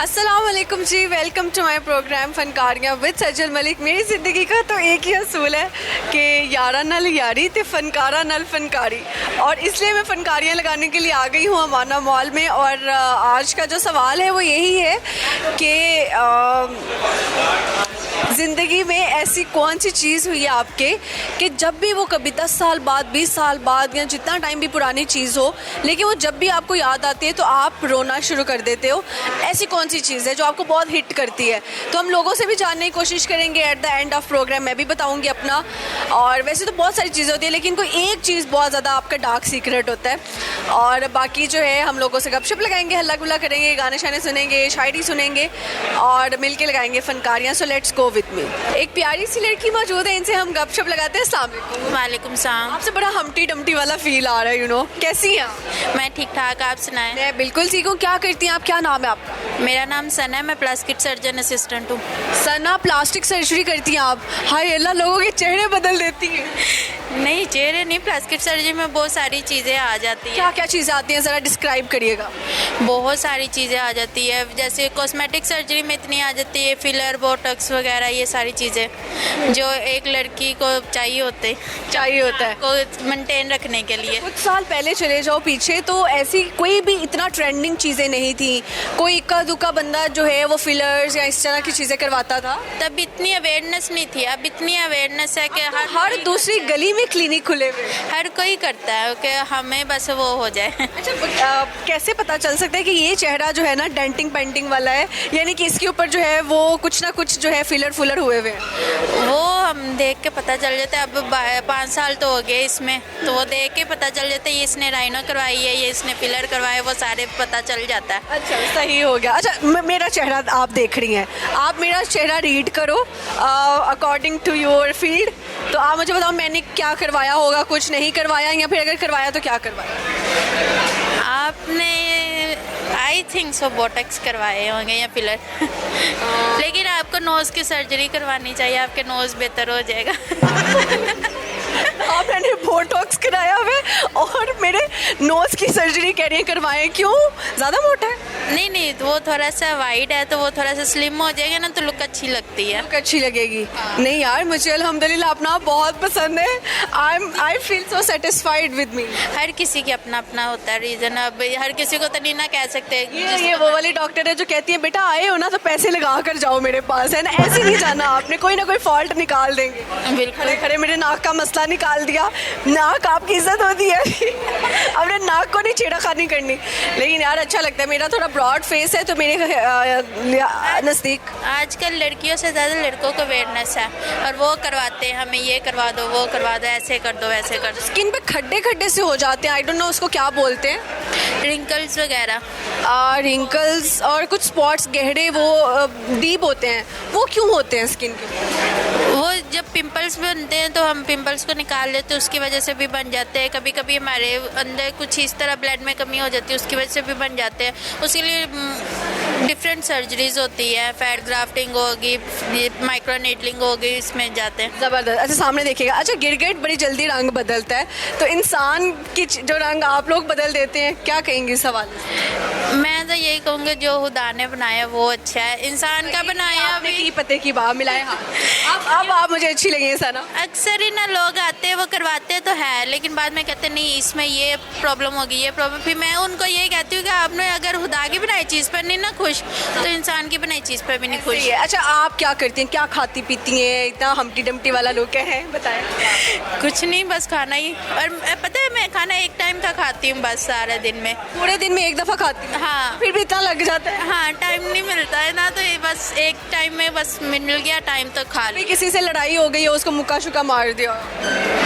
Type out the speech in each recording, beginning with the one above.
अस्सलाम वालेकुम जी, वेलकम टू माय प्रोग्राम फनकारियाँ विद सजल मलिक। मेरी ज़िंदगी का तो एक ही असूल है कि यारा नल यारी ते फनकारा नल फनकारी, और इसलिए मैं फ़नकारियाँ लगाने के लिए आ गई हूँ अमाना मॉल में। और आज का जो सवाल है वो यही है कि ज़िंदगी में ऐसी कौन सी चीज़ हुई है आपके कि जब भी वो कभी 10 साल बाद, 20 साल बाद या जितना टाइम भी पुरानी चीज़ हो, लेकिन वो जब भी आपको याद आती है तो आप रोना शुरू कर देते हो। ऐसी कौन सी चीज़ है जो आपको बहुत हिट करती है? तो हम लोगों से भी जानने की कोशिश करेंगे। At the end of program मैं भी बताऊंगी अपना। और वैसे तो बहुत सारी चीज़ें होती है, लेकिन कोई एक चीज़ बहुत ज़्यादा आपका डार्क सीक्रेट होता है। और बाकी जो है हम लोगों से गपशप लगाएंगे, हल्ला गुल्ला करेंगे, गाने शाने सुनेंगे, शायरी सुनेंगे और मिल के लगाएंगे फ़नकारियाँ। So let's go with me. एक प्यारी सी लड़की मौजूद है, इनसे हम गपशप लगाते हैं। अस्सलाम वालेकुम। वालेकुम सलाम। आपसे बड़ा हमटी डमटी वाला फील आ रहा है, यू नो। कैसी हैं आप? मैं ठीक ठाक, आप सुनाएं। मैं बिल्कुल ठीक हूँ। क्या करती हैं आप? क्या नाम है आपका? मेरा नाम सना है, मैं प्लास्टिक सर्जन असिस्टेंट हूँ। सना, प्लास्टिक सर्जरी करती हैं आप? हाय अल्लाह, लोगों के चेहरे बदल देती हैं। नहीं, चेहरे नहीं, प्लास्टिक सर्जरी में बहुत सारी चीज़ें आ जाती हैं। क्या क्या चीज़ें आती हैं, ज़रा डिस्क्राइब करिएगा। बहुत सारी चीज़ें आ जाती है, जैसे कॉस्मेटिक सर्जरी में इतनी आ जाती है, फिलर, बोटॉक्स वगैरह, ये सारी चीज़ें जो एक लड़की को चाहिए होता है को मेंटेन रखने के लिए। कुछ साल पहले चले जाओ पीछे तो ऐसी कोई भी इतना ट्रेंडिंग चीज़ें नहीं थी। कोई इक्का दुक्का बंदा जो है वो फिलर्स या इस तरह की चीज़ें करवाता था। तब इतनी अवेयरनेस नहीं थी, अब इतनी अवेयरनेस है कि हर दूसरी गली में क्लिनिक खुले हुए हैं। हर कोई करता है कि हमें बस वो हो जाए। अच्छा, कैसे पता चल सकता है कि ये चेहरा जो है ना डेंटिंग पेंटिंग वाला है, यानी कि इसके ऊपर जो है वो कुछ ना कुछ जो है फिलर फुलर हुए हुए हैं? वो हम देख के पता चल जाता है। अब 5 साल तो हो गए इसमें, तो वो देख के पता चल जाता है ये इसने राइनो करवाई है, ये इसने फिलर करवाए, वो सारे पता चल जाता है। अच्छा, सही हो गया। अच्छा, मेरा चेहरा आप देख रही हैं, आप मेरा चेहरा रीड करो अकॉर्डिंग टू योर फील्ड। तो आप मुझे बताओ मैंने क्या करवाया होगा, कुछ नहीं करवाया, या फिर अगर करवाया तो क्या करवाया? आपने आई थिंक सो बोटॉक्स करवाए होंगे या फिलर। लेकिन आपको नोज़ की सर्जरी करवानी चाहिए, आपके नोज़ बेहतर हो जाएगा। हाँ, मैंने बोटॉक्स कराया हुआ और मेरे नोज़ की सर्जरी कह रही है करवाएं। क्यों? ज़्यादा मोटा है? नहीं, तो वो थोड़ा सा वाइड है तो वो थोड़ा सा स्लिम हो जाएगा ना, तो लुक अच्छी लगती है। लुक अच्छी लगेगी। नहीं यार, मुझे अल्हम्दुलिल्लाह अपना बहुत पसंद है। I feel so satisfied with me. हर किसी के अपना अपना होता है रीज़न। अब हर किसी को तो नहीं ना कह सकते। ये वो वाली डॉक्टर है जो कहती है बेटा आए हो ना तो पैसे लगा कर जाओ मेरे पास, है ना? ऐसे नहीं जाना आपने, कोई ना कोई फॉल्ट निकाल देंगे। बिल्कुल। खरे मेरे नाक का मसला निकाल दिया। नाक आपकी इज्जत होती है। अपने नाक को नहीं छेड़ाखानी करनी। लेकिन यार अच्छा लगता है, मेरा थोड़ा ब्रॉड फेस है तो मेरे नज़दीक आजकल लड़कियों से ज़्यादा लड़कों को अवेयरनेस है और वो करवाते हैं, हमें ये करवा दो, वो करवा दो, ऐसे कर दो, वैसे कर दो। स्किन पे खड्डे खड्डे से हो जाते हैं, आई डोंट नो उसको क्या बोलते हैं। रिंकल्स वगैरह। रिंकल्स और कुछ स्पॉट्स गहरे वो डीप होते हैं, वो क्यों होते हैं स्किन के? वो जब पिंपल्स बनते हैं तो हम पिंपल्स को निकाल लेते हैं, उसकी वजह से भी बन जाते हैं। कभी कभी हमारे अंदर कुछ इस तरह ब्लड में कमी हो जाती है, उसकी वजह से भी बन जाते हैं। उसके लिए डिफरेंट सर्जरीज होती है, फैट ग्राफ्टिंग होगी, माइक्रो नीडलिंग होगी, इसमें जाते हैं। ज़बरदस्त। अच्छा, सामने देखिएगा। अच्छा, गिरगिट बड़ी जल्दी रंग बदलता है, तो इंसान की जो रंग आप लोग बदल देते हैं, क्या कहेंगे इस हवाले से? मैं तो यही कहूँगी जो खुदा ने बनाया वो अच्छा है, इंसान का बनाया आपने भी। की पते की बात मिलाए। हाँ, अब आप मुझे अच्छी लगी है सना। अक्सर ही ना लोग आते हैं, वो करवाते तो है, लेकिन बाद में कहते नहीं इसमें ये प्रॉब्लम होगी, ये प्रॉब्लम। फिर मैं उनको यही कहती हूँ कि आपने अगर खुदा की बनाई चीज़ पर नहीं ना खुश, तो इंसान की बनाई चीज़ पर भी नहीं खुश। अच्छा, आप क्या करती हैं, क्या खाती पीती हैं? इतना हमटी डमटी वाला लुक है, बताएं। कुछ नहीं, बस खाना ही। और पता है मैं खाना एक टाइम का खाती हूँ बस सारे दिन में। पूरे दिन में एक दफ़ा खाती हैं? हाँ। फिर भी इतना लग जाता है? हाँ, टाइम नहीं मिलता है ना, तो ये बस एक टाइम में बस मिल गया टाइम तो खा ली। किसी से लड़ाई हो गई है, उसको मुक्का शुक्का मार दिया?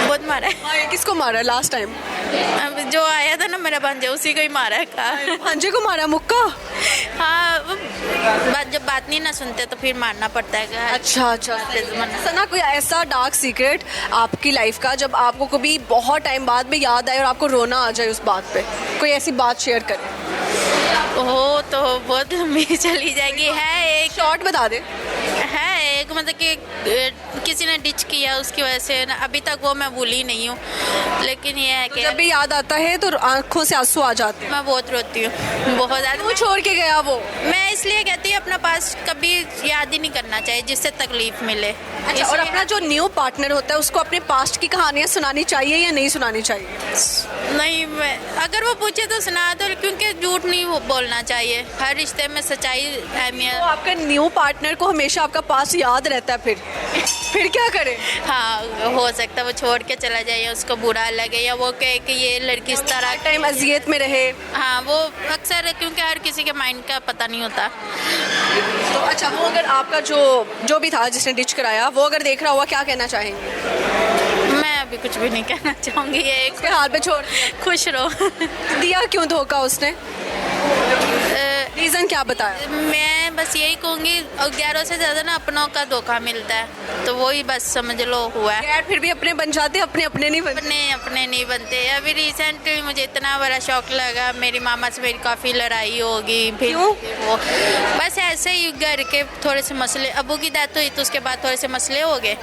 बहुत मारा है। हाँ, किसको मारा लास्ट टाइम? अब जो आया था ना मेरा भांजा, उसी को ही मारा है। कहा भांजे को मारा मुक्का? हाँ, जब बात नहीं ना सुनते तो फिर मारना पड़ता है। अच्छा। सना, कोई ऐसा डार्क सीक्रेट आपकी लाइफ का जब आपको कभी बहुत टाइम बाद में याद आए और आपको रोना आ जाए उस बात पे? कोई ऐसी बात शेयर करें। हो तो बहुत लंबी चली जाएगी। है एक शॉर्ट बता दे। है एक, मतलब कि किसी ने डिच किया उसकी वजह से ना, अभी तक वो मैं भूली नहीं हूँ, लेकिन ये है कि जब भी याद आता है तो आंखों से आंसू आ जाते हैं। मैं बहुत रोती हूँ, बहुत ज़्यादा। वो छोड़ के गया वो। मैं इसलिए कहती हूँ अपना पास कभी याद ही नहीं करना चाहिए जिससे तकलीफ मिले। अच्छा, और अपना जो न्यू पार्टनर होता है उसको अपने पास्ट की कहानियाँ सुनानी चाहिए या नहीं सुनानी चाहिए? नहीं, मैं अगर वो पूछे तो सुना दो, क्योंकि झूठ नहीं बोलना चाहिए, हर रिश्ते में सच्चाई अहमियत। तो आपका न्यू पार्टनर को हमेशा आपका पास्ट याद रहता है, फिर क्या करें? हाँ, हो सकता है वो छोड़ के चला जाए या उसको बुरा लगे या वो कहे कि ये लड़की इस तरह टाइम अजियत में रहे। हाँ, वो अक्सर, क्योंकि हर किसी के माइंड का पता नहीं होता। तो अच्छा, वो अगर आपका जो भी था जिसने डिच कराया, वो अगर देख रहा हुआ, क्या कहना चाहेंगे? मैं अभी कुछ भी नहीं कहना चाहूँगी, ये एक उसके हाथ पे छोड़ खुश रहो। दिया क्यों धोखा उसने? रीज़न क्या बताया? मैं बस यही कहूँगी, गैरों से ज़्यादा ना अपनों का धोखा मिलता है, तो वही बस समझ लो हुआ है। यार फिर भी अपने बन जाते, अपने अपने नहीं बनते। अपने नहीं बनते। अभी रिसेंटली मुझे इतना बड़ा शौक लगा, मेरी मामा से मेरी काफ़ी लड़ाई होगी, फिर वो बस ऐसे ही घर के थोड़े से मसले, अबू की डेथ हुई तो उसके बाद थोड़े से मसले हो गए,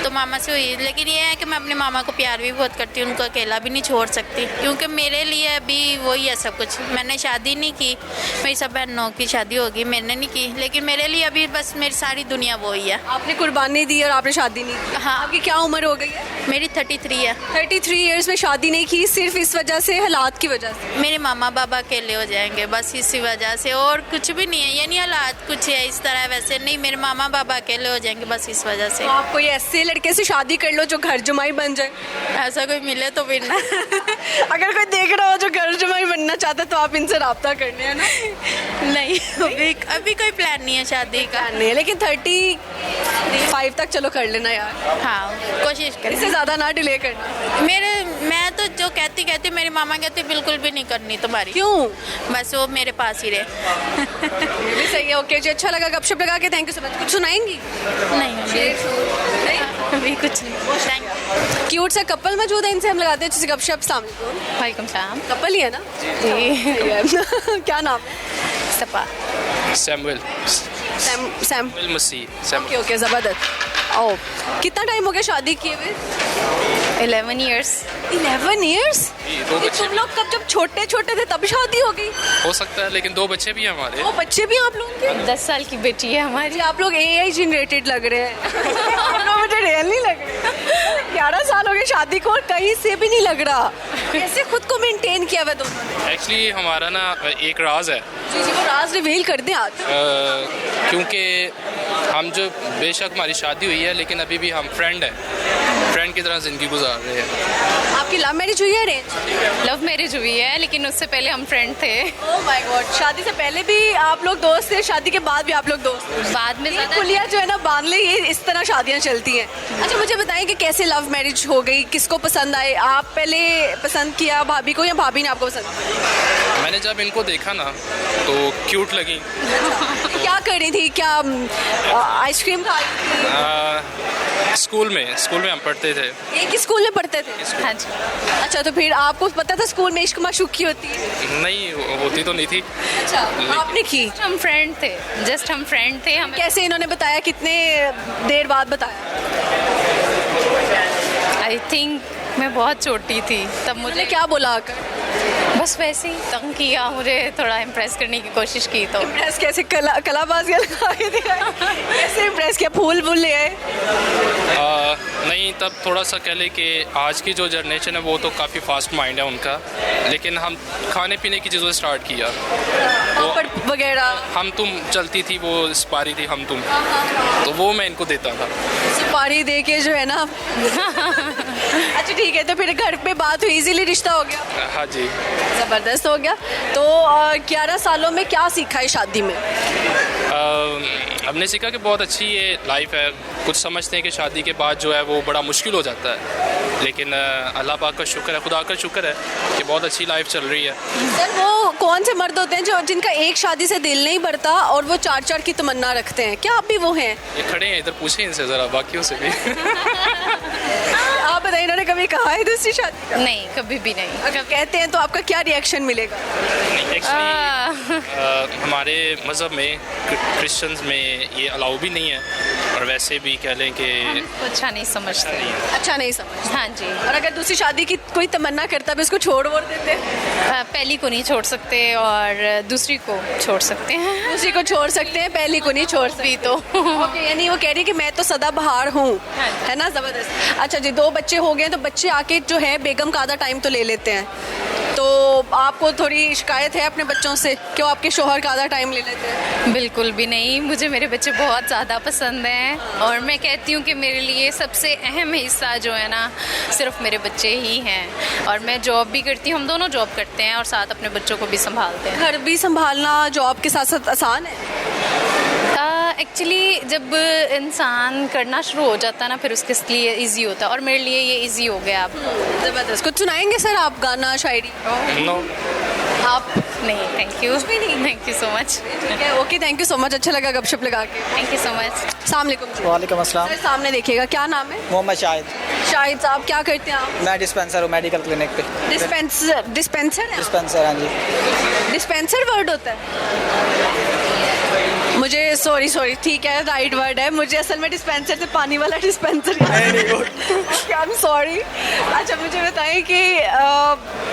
तो मामा से हुई। लेकिन ये है कि मैं अपने मामा को प्यार भी बहुत करती हूँ, उनको अकेला भी नहीं छोड़ सकती, क्योंकि मेरे लिए अभी वही है सब कुछ। मैंने शादी नहीं की, मेरी सब बहनों की शादी होगी, मैंने नहीं की, लेकिन मेरे लिए अभी बस मेरी सारी दुनिया वही है। आपने कुर्बानी दी और आपने शादी नहीं की। हाँ। आपकी क्या उम्र हो गई है? मेरी 33 है। 33 इयर्स में शादी नहीं की, सिर्फ इस वजह से, हालात की वजह से। मेरे मामा बाबा अकेले हो जाएंगे बस इसी वजह से, और कुछ भी नहीं है। ये नहीं हालात कुछ है इस तरह वैसे नहीं, मेरे मामा बाबा अकेले हो जाएंगे बस इस वजह से। तो आप कोई ऐसे लड़के से शादी कर लो जो घर जमाई बन जाए। ऐसा कोई मिले तो फिर ना। अगर कोई देख रहा हो जो घर जमाई बनना चाहता है तो आप इनसे राब्ता करने हैं ना। नहीं, अभी कोई प्लान नहीं है शादी का। नहीं है, लेकिन 35 तक चलो कर लेना यार। हाँ, कोशिश करें, इससे ज़्यादा ना डिले करना। मैं तो जो कहती मेरी मामा कहती बिल्कुल भी नहीं करनी तुम्हारी। क्यों? बस वो मेरे पास ही रहे। ये भी सही है। ओके जी, अच्छा लगा गपशप लगा के। Thank you so much. कुछ सुनाएंगी? नहीं, अभी कुछ नहीं। Thank you. क्यूट सा कपल मौजूद है, इनसे हम लगाते हैं गपशप। सामने वालेकुम सलाम। कपल ही है ना जी? क्या नाम है? सपा। Samuel Sam. Masih. Okay okay, ज़बरदस्त। ओ, कितना टाइम हो गया शादी किए हुए? 11 years। 11 years? दो बच्चे तुम लोग कब जब छोटे छोटे थे तब शादी हो गई? हो सकता है, लेकिन 2 बच्चे भी हैं हमारे। वो बच्चे भी आप लोगों के? 10 साल की बेटी है हमारी। जी, आप लोग AI जनरेटेड लग रहे हैं। आप लोग मुझे रियल नहीं लग रहे। 11 साल हो गए शादी को और कहीं से भी नहीं लग रहा। कैसे खुद को मेंटेन किया हुआ दोनों ने? एक्चुअली हमारा ना एक राज है, जी जी, वो राज रिवील कर दें आज। क्योंकि हम जो बेशक हमारी शादी हुई है, लेकिन अभी भी हम फ्रेंड की तरह ज़िंदगी गुजार रहे हैं। आपकी लव मैरिज हुई है, अरेंज? लव मैरिज हुई है, लेकिन उससे पहले हम फ्रेंड थे। ओह माय गॉड, शादी से पहले भी आप लोग दोस्त थे, शादी के बाद भी आप लोग दोस्त थे? बाद में ये ज़्यादा पुलिया जो है ना बांध ले, ये इस तरह शादियां चलती हैं। अच्छा, मुझे बताएं कि कैसे लव मैरिज हो गई, किसको पसंद आए? आप पहले पसंद किया भाभी को या भाभी ने आपको पसंद किया? मैंने जब इनको देखा ना तो क्यूट लगी। क्या कर रही थी? क्या आइसक्रीम खा रही थी? स्कूल में हम पढ़ते थे। एक ही स्कूल में पढ़ते थे? हाँ जी। अच्छा, तो फिर आपको पता था स्कूल में इश्क माशूक की होती है? नहीं होती तो नहीं थी। अच्छा, आपने की? हम फ्रेंड थे, जस्ट हम फ्रेंड थे। हम कैसे इन्होंने बताया, कितने देर बाद बताया? आई थिंक मैं बहुत छोटी थी तब। मुझे क्या बोला आकर? बस वैसे ही तंग किया, मुझे थोड़ा इम्प्रेस करने की कोशिश की। तो इम्प्रेस कैसे? कलाबाजियाँ लगा के दिखाया? कैसे इम्प्रेस किया? फूल ले आए? नहीं, तब थोड़ा सा कह ले कि आज की जो जनरेशन है वो तो काफ़ी फास्ट माइंड है उनका, लेकिन हम खाने पीने की चीज़ों से स्टार्ट किया। पापड़ वगैरह? हम तुम चलती थी, वो सुपारी थी हम तुम, तो वो मैं इनको देता था। सुपारी दे के जो है ना। अच्छा ठीक है, तो फिर घर पे बात हुई, इजीली रिश्ता हो गया? हाँ जी। ज़बरदस्त हो गया। तो 11 सालों में क्या सीखा है शादी में? हमने सीखा कि बहुत अच्छी ये लाइफ है। कुछ समझते हैं कि शादी के बाद जो है वो बड़ा मुश्किल हो जाता है, लेकिन अल्लाह पाक का शुक्र है, खुदा का शुक्र है कि बहुत अच्छी लाइफ चल रही है। सर, वो कौन से मर्द होते हैं जो जिनका एक शादी से दिल नहीं भरता और वो 4 की तमन्ना रखते हैं? क्या आप भी वो हैं? ये खड़े हैं इधर, पूछें इनसे ज़रा, बाकियों से भी। आप बताइए, इन्होंने कभी कहा है दूसरी शादी का? नहीं, कभी भी नहीं। अगर कहते हैं तो आपका क्या रिएक्शन मिलेगा? एक्चुअली हमारे मज़हब में क्रिश्चियंस में ये अलाउ भी नहीं है, और वैसे भी कह लें कि अच्छा नहीं समझते। अच्छा नहीं समझ। हाँ जी। और अगर दूसरी शादी की कोई तमन्ना करता है उसको छोड़ वोड़ देते हैं? पहली को नहीं छोड़ सकते और दूसरी को छोड़ सकते हैं। दूसरी को छोड़ सकते हैं, पहली को नहीं छोड़ सकते। तो ओके, यानी वो कह रही है कि मैं तो सदाबहार हूँ, हाँ। है ना? जबरदस्त। अच्छा जी, 2 बच्चे हो गए तो बच्चे आके जो है बेगम का आधा टाइम तो ले लेते हैं, तो आपको थोड़ी शिकायत है अपने बच्चों से कि वो आपके शोहर का आधा टाइम ले लेते हैं? बिल्कुल भी नहीं, मुझे मेरे बच्चे बहुत ज़्यादा पसंद हैं और मैं कहती हूँ कि मेरे लिए सबसे अहम हिस्सा जो है ना सिर्फ मेरे बच्चे ही हैं। और मैं जॉब भी करती हूँ, हम दोनों जॉब करते हैं और साथ अपने बच्चों को भी संभालते हैं। घर भी संभालना जॉब के साथ साथ आसान है? एक्चुअली जब इंसान करना शुरू हो जाता है ना फिर उसके लिए इजी होता है और मेरे लिए ये इजी हो गया अब। ज़बरदस्त। कुछ सुनाएंगे सर आप, गाना शायरी? नो, आप नहीं, thank you. Thank you so much. ठीक है, okay, thank you so much, अच्छा लगा गपशप लगा के। Thank you so much. अस्सलाम वालेकुम जी। वालेकुम अस्सलाम। सर सामने देखिएगा, क्या नाम है? मोहम्मद शाहिद। शाहिद साहब, क्या करते हैं आप? मैं डिस्पेंसर हूँ मेडिकल क्लिनिक पे। डिस्पेंसर है? डिस्पेंसर, हाँ जी। डिस्पेंसर वर्ड होता है? मुझे सॉरी ठीक है, राइट वर्ड है। मुझे असल में डिस्पेंसर से पानी वाला डिस्पेंसर आई एम सॉरी। अच्छा, मुझे बताएं कि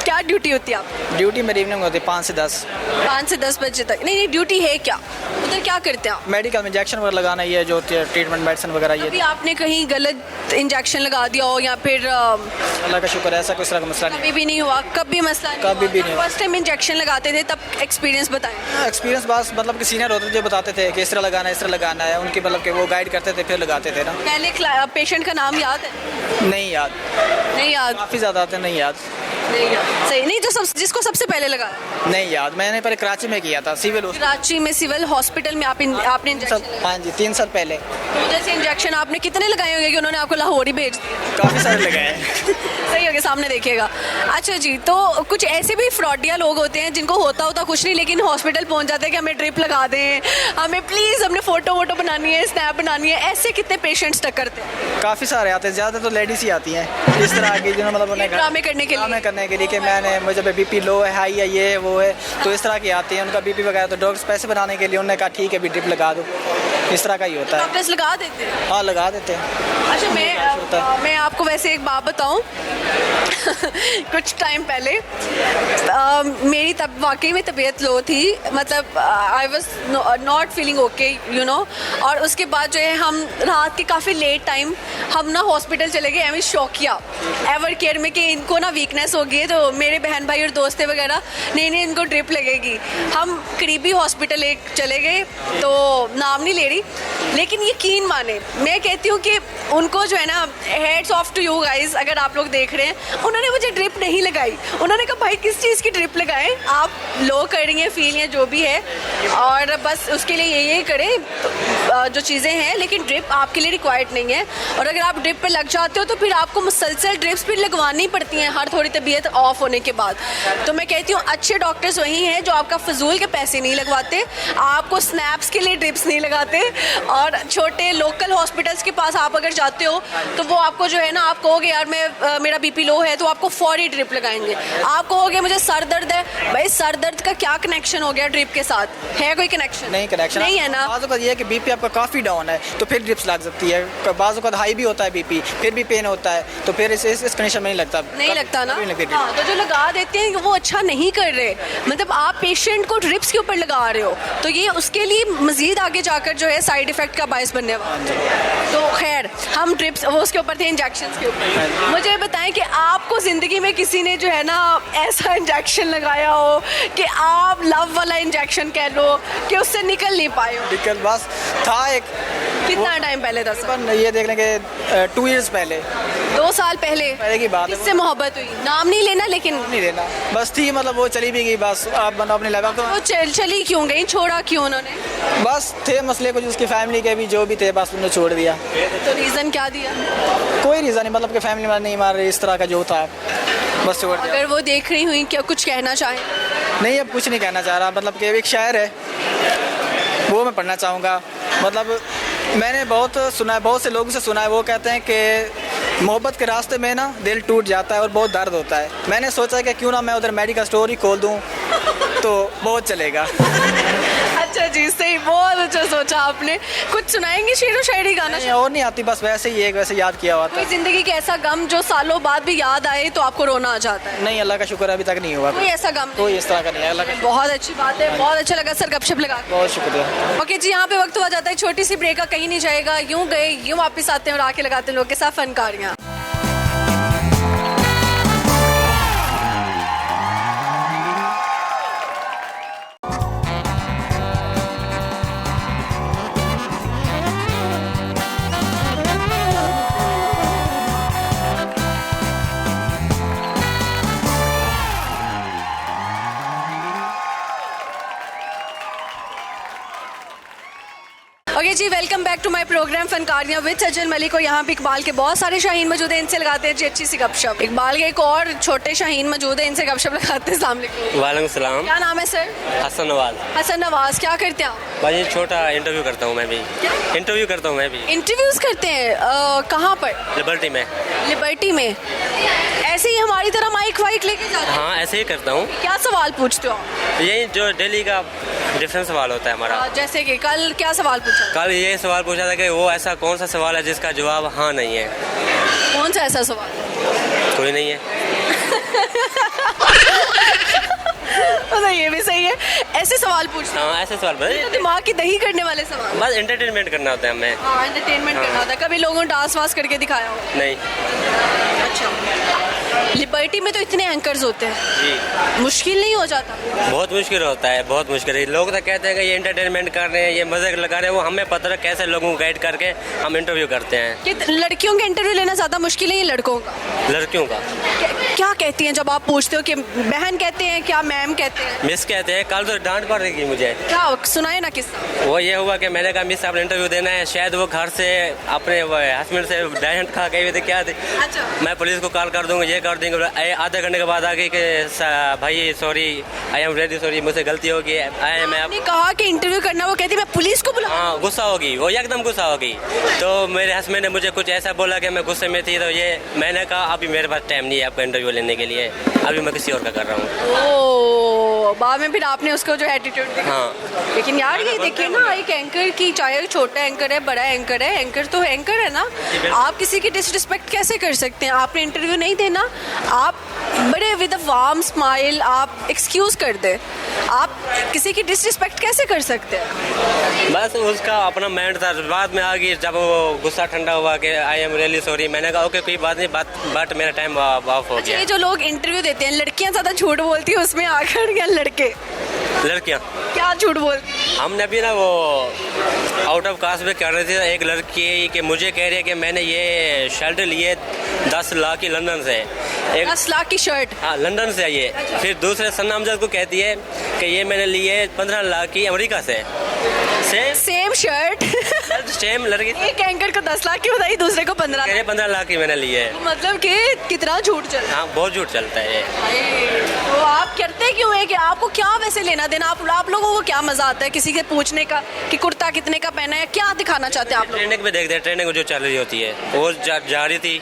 क्या ड्यूटी होती है आप? ड्यूटी मेरी इवनिंग होती है 5 से 10। 5 से 10 बजे तक? नहीं, ड्यूटी है क्या उधर, क्या करते हैं आप? मेडिकल में इंजेक्शन वगैरह लगाना, ये जो होती है ट्रीटमेंट मेडिसिन वगैरह अभी ये। आपने कहीं गलत इंजेक्शन लगा दिया हो या फिर अल्लाह का शुक्र है ऐसा कोई तरह का मसला नहीं। कभी भी नहीं हुआ? कभी मसला नहीं कभी भी नहीं हुआ। फर्स्ट टाइम इंजेक्शन लगाते थे तब एक्सपीरियंस बताएं। एक्सपीरियंस बस मतलब कि सीनियर होते थे जो बताते थे कि इस तरह लगाना है, इस तरह लगाना है, उनकी मतलब कि वो गाइड करते थे फिर लगाते थे ना। पहले पेशेंट का नाम याद है? नहीं याद, नहीं याद? काफ़ी ज़्यादा आते नहीं याद। नहीं याद, सही नहीं। जो जिसको सबसे पहले लगाया? नहीं याद, मैंने पहले कराची में किया था सिविल कराची में सिविल हॉस्पिटल में आपने इंजेक्शन लगाया? हाँ जी, 3 साल पहले। तो जैसे इंजेक्शन आपने कितने लगाए होंगे कि उन्होंने आपको लाहौर ही भेज दिया? काफ़ी सारे लगाए। सही हो गया, सामने देखिएगा। अच्छा जी, तो कुछ ऐसे भी फ्रॉडिया लोग होते हैं जिनको होता कुछ नहीं लेकिन हॉस्पिटल पहुंच जाते हैं कि हमें ड्रिप लगा दें, हमें प्लीज़ हमने फ़ोटो बनानी है, स्नैप बनानी है। ऐसे कितने पेशेंट्स टक करते हैं? काफ़ी सारे आते हैं, ज़्यादा तो लेडीज़ ही आती हैं इस तरह की, जिन्होंने मतलब उन्हें ड्रामे करने के लिए? ड्रामे करने के लिए कि मैंने मुझे बीपी लो है, हाई है, ये वो है, तो इस तरह की आती हैं। उनका बीपी वगैरह तो डॉक्टर्स पैसे बनाने के लिए उन्होंने कहा ठीक है भी ड्रिप लगा दो, इस तरह का ही होता है। डॉक्टर्स लगा देते हैं? हाँ, लगा देते हैं। अच्छा, मैं आपको वैसे एक बात बताऊं कुछ टाइम पहले मेरी तब वाकई में तबीयत लो थी, मतलब I was not feeling okay you know. और उसके बाद जो है हम रात के काफ़ी लेट टाइम हम ना हॉस्पिटल चले गए, एम शौकिया एवर केयर में, कि इनको ना वीकनेस हो गई है, तो मेरे बहन भाई और दोस्त वगैरह नहीं इनको ड्रिप लगेगी। हम करीबी हॉस्पिटल एक चले गए, तो नाम नहीं ले रही, लेकिन यकीन माने मैं कहती हूँ कि उनको जो है ना, heads off to you guys, अगर आप लोग देख रहे हैं, उन्होंने मुझे ड्रिप नहीं लगाई। उन्होंने कहा भाई किस चीज़ की ड्रिप लगाएं, आप लो कर रही हैं फील या जो भी है, और बस उसके लिए ये करें जो चीज़ें हैं, लेकिन ड्रिप आपके लिए रिक्वायर्ड नहीं है। और अगर आप ड्रिप पे लग जाते हो तो फिर आपको मुसलसल ड्रिप्स फिर लगवानी पड़ती हैं हर थोड़ी तबीयत ऑफ होने के बाद। तो मैं कहती हूँ अच्छे डॉक्टर्स वही हैं जो आपका फजूल के पैसे नहीं लगवाते, आपको स्नैप्स के लिए ड्रिप्स नहीं लगाते। और छोटे लोकल हॉस्पिटल्स के पास आप अगर जाते हो तो वो आपको जो है ना, आप कहोगे यार मैं मेरा बीपी लो है, तो आपको फौरी ड्रिप लगाएंगे। आप कहोगे मुझे सर दर्द है, भाई सर दर्द का क्या कनेक्शन हो गया ड्रिप के साथ? है कोई कनेक्शन? नहीं, कनेक्शन नहीं है ना। बाज़ ये है कि बीपी आपका काफ़ी डाउन है तो फिर ड्रिप्स लग सकती है, बाज़ हाई भी होता है बीपी फिर भी पेन होता है, तो फिर इस कंडीशन में नहीं लगता ना। नहीं लगती। हाँ, तो जो लगा देते हैं वो अच्छा नहीं कर रहे, मतलब आप पेशेंट को ड्रिप्स के ऊपर लगा रहे हो, तो ये उसके लिए मजीद आगे जाकर जो है साइड इफेक्ट का बायस बनने वाला। तो खैर, हम ड्रिप्स वो उसके ऊपर थे, इंजेक्शन के ऊपर। मुझे बताएं कि आपको ज़िंदगी में किसी ने जो है ना ऐसा इंजेक्शन लगाया हो कि आप लव वाला इंजेक्शन कह लो कि उससे निकल नहीं पाए हो? निकल बस था एक। कितना टाइम पहले था सर? ये देख लेंगे 2 ईयर्स पहले, 2 साल पहले की बात है। किससे मोहब्बत हुई? नाम नहीं लेना, लेकिन नहीं लेना, बस थी, मतलब वो चली भी गई, बस आप बंदा अपने लगा तो वो चली क्यों गई, छोड़ा क्यों उन्होंने? बस थे मसले कुछ उसकी फैमिली के भी जो भी थे, बस उन्होंने छोड़ दिया। तो रीज़न क्या दिया? कोई रीज़न नहीं, मतलब कि फैमिली में नहीं मार रही, इस तरह का जो था बस छोड़ दिया। अगर वो देख रही हुई, क्या कुछ कहना चाहें? नहीं, अब कुछ नहीं कहना चाह रहा, मतलब कि एक शायर है वो मैं पढ़ना चाहूँगा। मतलब मैंने बहुत सुना है, बहुत से लोगों से सुना है, वो कहते हैं कि मोहब्बत के रास्ते में ना दिल टूट जाता है और बहुत दर्द होता है। मैंने सोचा कि क्यों ना मैं उधर मेडिकल स्टोर ही खोल दूँ तो बहुत चलेगा। अच्छा जी, सही, बहुत अच्छा सोचा आपने। कुछ सुनाएंगे शेरो शायरी गाना? नहीं, और नहीं आती, बस वैसे ही एक वैसे याद किया हुआ था। कोई जिंदगी का ऐसा गम जो सालों बाद भी याद आए तो आपको रोना आ जाता है? नहीं, अल्लाह का शुक्र अभी तक नहीं हुआ। कोई ऐसा गम नहीं? कोई इस तरह का नहीं है, अल्लाह का। बहुत अच्छी बात है, बहुत अच्छा लगा सर गपशप लगा के। बहुत शुक्रिया। ओके जी, यहाँ पे वक्त हुआ जाता है छोटी सी ब्रेक का, कहीं नहीं जाएगा, यूं गए यूं वापस आते हैं और आके लगाते हैं लोग के साथ फनकारियाँ। ओके जी, welcome back to my program फनकारियाँ विद सजल मलिक। और यहाँ पे इकबाल के बहुत सारे शाहीन मौजूद हैं, इनसे लगाते हैं जी अच्छी सी गपशप। इकबाल के एक और छोटे शाहीन मौजूद हैं, इनसे गपशप लगाते हैं। अस्सलाम वालेकुम। वालेकुम सलाम। क्या नाम है सर? हसन नवाज। हसन नवाज। क्या करते हैं आप? भाई छोटा इंटरव्यू करता हूँ मैं भी। इंटरव्यू करता हूँ मैं भी। इंटरव्यूज करते हैं? कहाँ पर? लिबर्टी में। लिबर्टी में? ऐसे ही हमारी तरह माइक वाइक लेके जाते हैं? हाँ, ऐसे ही करता हूँ। क्या सवाल पूछते हो आप? यही जो डेली का डिफरेंट सवाल होता है हमारा। जैसे कि कल क्या सवाल पूछा? कल ये सवाल पूछा था कि वो ऐसा कौन सा सवाल है जिसका जवाब हाँ नहीं है। कौन सा ऐसा सवाल? कोई नहीं है। तो ये भी सही है, ऐसे सवाल पूछना। हाँ, ऐसे सवाल तो बस दिमाग की दही करने वाले सवाल। बस एंटरटेनमेंट करना होता है हमें। हाँ, एंटरटेनमेंट करना होता है। कभी लोगों ने डांस वांस करके दिखाया हो? नहीं अच्छा। लिबर्टी में तो इतने एंकर्स होते हैं, जी, मुश्किल नहीं हो जाता? बहुत मुश्किल होता है, बहुत मुश्किल है। लोग तो कहते हैं कि ये एंटरटेनमेंट कर रहे हैं, ये मजे लगा रहे हैं, वो हमें पता है कैसे लोगों को गाइड करके हम इंटरव्यू करते हैं। कि लड़कियों का इंटरव्यू लेना ज़्यादा मुश्किल है या लड़कों का? लड़कियों का। क्या कहती हैं जब आप पूछते हो? कि बहन कहते हैं, क्या मैम कहते हैं? मिस कहते हैं। कल तो डांट पड़ रही थी मुझे। क्या सुनाए ना किस्सा। वो ये हुआ कि मैंने कहा मिस आपने इंटरव्यू देना है, शायद वो घर से अपने हस्बैंड से डायरेक्ट खा गई हुई थी, क्या थी। अच्छा। मैं पुलिस को कॉल कर दूंगा, ये कर देंगे। आधे घंटे के बाद आ गई कि भाई sorry, I am very sorry, मुझसे गलती होगी। मैं आपने कहा कि इंटरव्यू करना, वो कहती मैं पुलिस को बुला। हाँ, गुस्सा होगी, वो एकदम गुस्सा होगी। तो मेरे हस्बैंड ने मुझे कुछ ऐसा बोला कि मैं गुस्से में थी, तो ये मैंने कहा अभी मेरे पास टाइम नहीं है आपका इंटरव्यू लेने के लिए, अभी मैं किसी और का कर रहा हूँ। ओह, बाद में फिर आपने उसको जो एटीट्यूड दिखा। हाँ, लेकिन यार ये देखिए ना, एक एंकर की, चाहे छोटा एंकर है बड़ा एंकर है, एंकर तो एंकर है ना। आप किसी की डिसरिस्पेक्ट कैसे कर सकते हैं? आपने इंटरव्यू नहीं देना, आप बड़े विद अ वार्म स्माइल आप एक्सक्यूज कर दे, आप किसी की डिसरिस्पेक्ट कैसे कर सकते हैं? बस उसका अपना माइंड था। बाद में आ गई जब वो गुस्सा ठंडा हुआ कि आई एम रियली सॉरी, मैंने कहा ओके कोई बात नहीं, बट मेरा टाइम ऑफ हो गया। ये जो लोग इंटरव्यू देते हैं, लड़कियां ज़्यादा झूठ बोलती है उसमें आकर, या लड़के? लड़कियाँ क्या झूठ बोलती हैं? हमने अभी ना वो आउट ऑफ कास्ट में कर रहे थे, एक लड़की कि मुझे कह रही है कि मैंने ये शर्ट लिए 10 लाख की लंदन से। 10 लाख की शर्ट? हाँ, लंदन से ये। फिर दूसरे सन्नामजद को कहती है कि ये मैंने लिए 15 लाख की अमेरिका से। सेम शर्ट सेम लड़की। एक एंकर को 10 लाख की बताई, दूसरे को 15 लाख। 15 लाख की मैंने ली है। मतलब कि कितना झूठ चल रहा है। हाँ, बहुत झूठ चलता है ये। तो आप करते क्यों है? कि आपको क्या वैसे लेना देना? आप लोगों को क्या मजा आता है किसी के पूछने का कि कुर्ता कितने का पहना है? क्या दिखाना चाहते हैं आप लोग? ट्रेनिंग में देखते हैं, ट्रेनिंग जो चल रही होती है वो जा रही थी,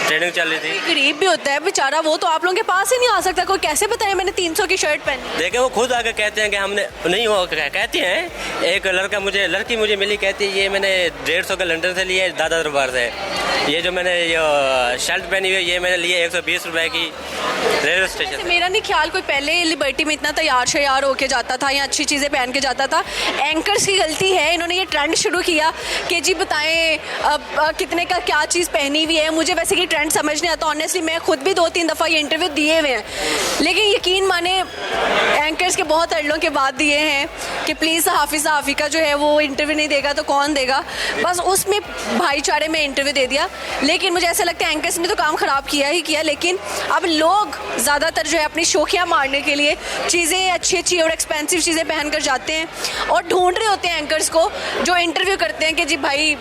ट्रेनिंग चल रही थी। गरीब भी होता है बेचारा, वो तो आप लोगों के पास ही नहीं आ सकता। कोई कैसे बताए मैंने 300 की शर्ट पहनी? देखे वो खुद आके कहते हैं कि हमने नहीं, वो कहती हैं। एक लड़की मुझे मिली, कहती है ये मैंने 150 का लंदन से लिया है, दादा दरबार से। ये जो मैंने ये शर्ट पहनी हुई है ये मैंने लिए 120 रुपए की रेलवे स्टेशन। मेरा नहीं ख्याल कोई पहले लिबर्टी में इतना तैयार शयार होके जाता था या अच्छी चीज़ें पहन के जाता था। एंकर्स की गलती है, इन्होंने ये ट्रेंड शुरू किया कि जी बताएं अब कितने का क्या चीज़ पहनी हुई है। मुझे वैसे कि ट्रेंड समझ नहीं आता ऑनेस्टली, मैं खुद भी 2-3 दफ़ा ये इंटरव्यू दिए हुए हैं, लेकिन यकीन माने एंकर्स के बहुत अड़लों के बाद दिए हैं कि प्लीज़ हाफी का जो है वो इंटरव्यू नहीं देगा तो कौन देगा। बस उसमें भाईचारे में इंटरव्यू दे दिया, लेकिन मुझे ऐसा लगता है एंकर्स ने तो काम ख़राब किया ही किया। लेकिन अब लोग ज़्यादातर जो है अपनी शौकियाँ मारने के लिए चीज़ें अच्छी और एक्सपेंसिव चीज़ें पहन कर जाते हैं और ढूंढ रहे होते हैं एंकर्स को जो इंटरव्यू करते हैं कि जी भाई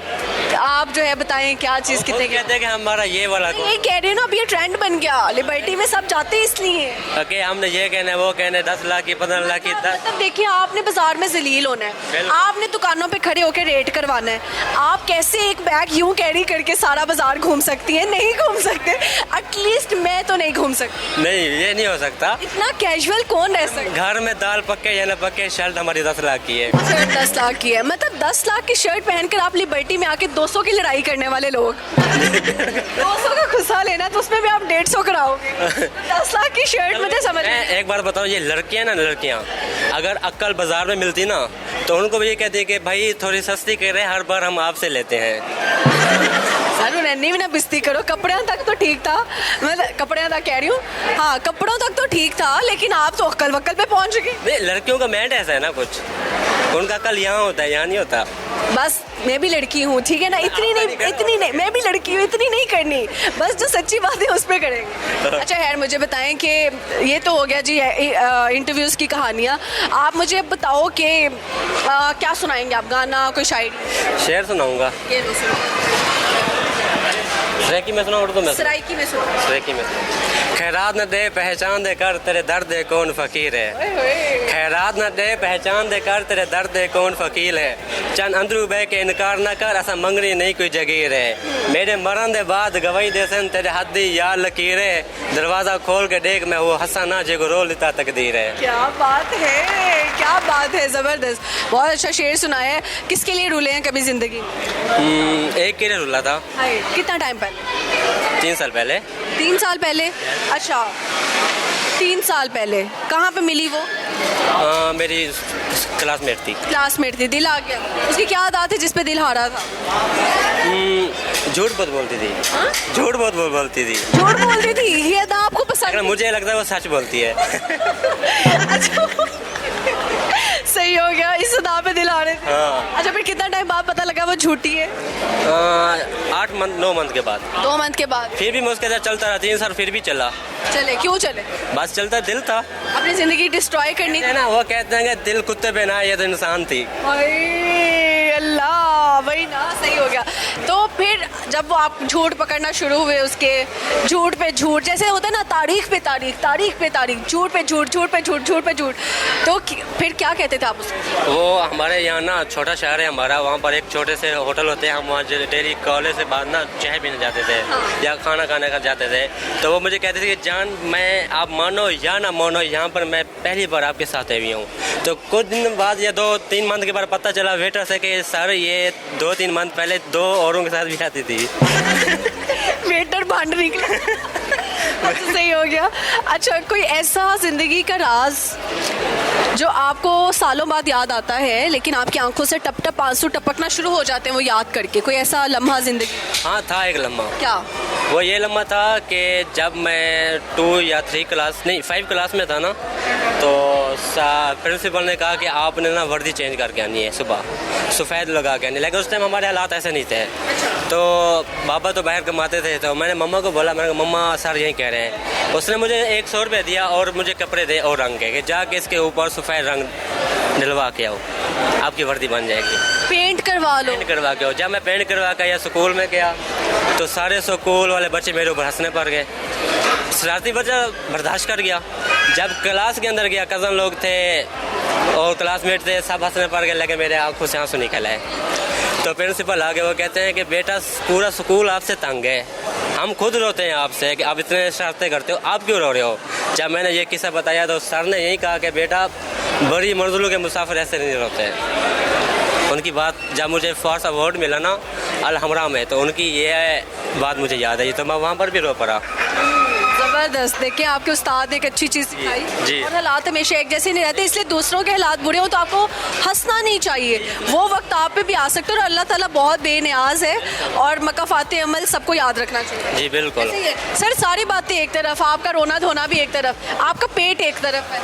आप जो है बताएं क्या चीज़ कितने कहते हैं कि हमारा ये वाला को। ये कह रही हूँ ना, अब ये ट्रेंड बन गया, लिबर्टी में सब जाते इसलिए कि हमने ये कहना है, वो कहना है 10 लाख की 15 लाख की। मतलब देखिए, आपने बाजार में जलील होना है, आपने दुकानों पे खड़े होकर रेट करवाना है। आप कैसे एक बैग यूं कैरी करके सारा सारा बाजार घूम सकती हैं, नहीं घूम सकते, एटलीस्ट मैं तो नहीं घूम सकती। नहीं, ये नहीं हो सकता। इतना कैजुअल कौन रह सकता है? घर में दाल पक्के या न पक्के, शर्ट हमारी 10 लाख की है। शर्ट 10 लाख की है, मतलब 10 लाख की शर्ट पहनकर आप लिबर्टी में आके 200 की लड़ाई करने वाले लोग। 200 का गुस्सा लेना तो उसमें भी आप 150 कराओगे। 10 लाख की शर्ट मुझे समझ मैं नहीं। एक बार बताओ, ये लड़कियां ना, लड़कियां अगर अक्कल बाजार में मिलती ना तो उनको भी ये कहती है कि भाई थोड़ी सस्ती कर रहे हैं, हर बार हम आपसे लेते हैं। सर नहीं भी ना बिस्ती करो, कपड़ों तक तो ठीक था, मतलब कपड़ों तक कह रही हूँ, हाँ कपड़ों तक तो ठीक था, लेकिन आप तो अक्कल वक्कल पे पहुंच गए। नहीं, लड़कियों का मैंड ऐसा है ना, कुछ उनका कल यहाँ होता है, यहाँ नहीं होता। बस मैं भी लड़की हूँ, ठीक है ना, इतनी नहीं, मैं भी लड़की हूँ, इतनी नहीं करनी, बस जो सच्ची बात है उस पर करेंगे। अच्छा यार, मुझे बताएं कि ये तो हो गया जी इंटरव्यूज़ की कहानियाँ, आप मुझे बताओ कि क्या सुनाएंगे आप, गाना, कोई शायरी? शेर सुनाऊंगा। ये लो सुनो। सराइकी में सुना, उर्दू में? सराइकी में सुनो। सराइकी में। खैरात न दे पहचान दे कर, तेरे दर्द है कौन फकीर है। खैरात न दे पहचान दे कर, तेरे दर्द है कौन फकीर है। चंद अंदरू बह के इनकार न कर, असा मंगनी नहीं कोई जगीर है। मेरे मरण दे बाद गवाही दे सन तेरे हद्दी यार लकीर है। दरवाजा खोल के देख मैं वो हंसाना जेगो रो लेता तकदीर है। क्या बात है, क्या बात है, ज़बरदस्त, बहुत अच्छा शेर सुनाया है। किसके लिए रूले हैं कभी ज़िंदगी? एक के लिए रुला था। हाय, कितना टाइम पहले? 3 साल पहले। 3 साल पहले? अच्छा, 3 साल पहले कहाँ पे मिली वो? मेरी क्लासमेट थी। क्लासमेट थी, दिल आ गया। उसकी क्या आदत है जिस पे दिल हारा था? झूठ बहुत बोलती थी। हाँ? झूठ बहुत बोलती थी। झूठ बोलती थी, ये अदा आपको लेकिन पसंद? मुझे लगता है वो सच बोलती है। अच्छा, सही हो गया, इस अदा पे दिल हारे थे। हाँ। अच्छा, फिर कितना टाइम बाद पता लगा वो झूठी है? 9 मंथ के बाद। 2 मंथ के बाद? फिर भी मैं उसके साथ चलता रहा, 3 साल फिर भी चला। चले, क्यों चले? बस चलता दिल था। अपनी जिंदगी डिस्ट्रॉय करनी है थी ना, वो कहते हैं कि दिल कुत्ते पे ना, ये तो इंसान थी। हाय अल्लाह, वही ना, सही हो गया। तो फिर जब वो आप झूठ पकड़ना शुरू हुए, उसके झूठ पे झूठ, जैसे होता है ना, तारीख पे तारीख, तारीख पे तारीख, झूठ पे झूठ, झूठ पे झूठ, झूठ पे झूठ, तो फिर क्या कहते थे आप उसको? वो हमारे यहाँ ना छोटा शहर है हमारा, वहाँ पर एक छोटे से होटल होते हैं, हम वहाँ डेली कॉलेज से बाद ना चाय पीने जाते थे या खाना खाने का जाते थे। तो वो मुझे कहते थे कि जान, मैं आप मानो या ना मानो, यहाँ पर मैं पहली बार आपके साथ आई हूँ। तो कुछ दिन बाद या 2-3 मंथ के बाद पता चला वेटर से कि सर ये 2-3 मंथ पहले 2 औरों के साथ भी आती थी। वेटर भांड निकला। अच्छा, सही हो गया। अच्छा, कोई ऐसा जिंदगी का राज जो आपको सालों बाद याद आता है, लेकिन आपकी आंखों से टप टप आंसू टपकना शुरू हो जाते हैं वो याद करके, कोई ऐसा लम्हा जिंदगी? हाँ, था एक लम्हा। क्या? वो ये लम्हा था कि जब मैं 2 या 3 क्लास नहीं 5 क्लास में था ना, तो प्रिंसिपल ने कहा कि आपने ना वर्दी चेंज करके आनी है, सुबह सफ़ेद लगा के आनी। लेकिन उस टाइम हमारे हालात ऐसे नहीं थे, तो बाबा तो बाहर कमाते थे। तो मैंने मम्मा को बोला, मैंने कहा मम्मा सर यही कह रहे हैं। उसने मुझे 100 रुपये दिया और मुझे कपड़े दे और रंग के, कि जाके इसके ऊपर सफ़ेद रंग डलवा के आओ, आपकी वर्दी बन जाएगी। पेंट करवा लो। पेंट करवा के आओ। जब मैं पेंट करवा के या स्कूल में गया तो सारे स्कूल वाले बच्चे मेरे ऊपर हंसने पड़ गए। शरारती बच्चा बर्दाश्त कर गया। जब क्लास के अंदर गया, कज़न लोग थे और क्लासमेट थे, सब हंसने पड़ गए, लगे मेरे आंखों से आंसू निकल आए। तो प्रिंसिपल आ गए, वो कहते हैं कि बेटा पूरा स्कूल आपसे तंग है, हम खुद रोते हैं आपसे कि आप इतने शरारतें करते हो, आप क्यों रो रहे हो। जब मैंने ये किस्सा बताया तो सर ने यही कहा कि बेटा बड़ी मंजिलों के मुसाफिर ऐसे नहीं रोते। उनकी बात, जब मुझे फर्स्ट अवार्ड मिला ना अल-हमरा में, तो उनकी ये बात मुझे याद आई, तो मैं वहाँ पर भी रो पड़ा। ज़बरदस्त। देखिए, आपके उस्ताद ने एक अच्छी चीज़ सिखाई। जी। और हालात हमेशा एक जैसे नहीं रहते, इसलिए दूसरों के हालात बुरे हो तो आपको हंसना नहीं चाहिए। वो वक्त आप पे भी आ सकते हो और अल्लाह ताला बहुत बेनियाज है, और मकाफाते अमल सबको याद रखना चाहिए। जी बिल्कुल। ऐसे ही है। सर, सारी बातें एक तरफ, आपका रोना धोना भी एक तरफ, आपका पेट एक तरफ है।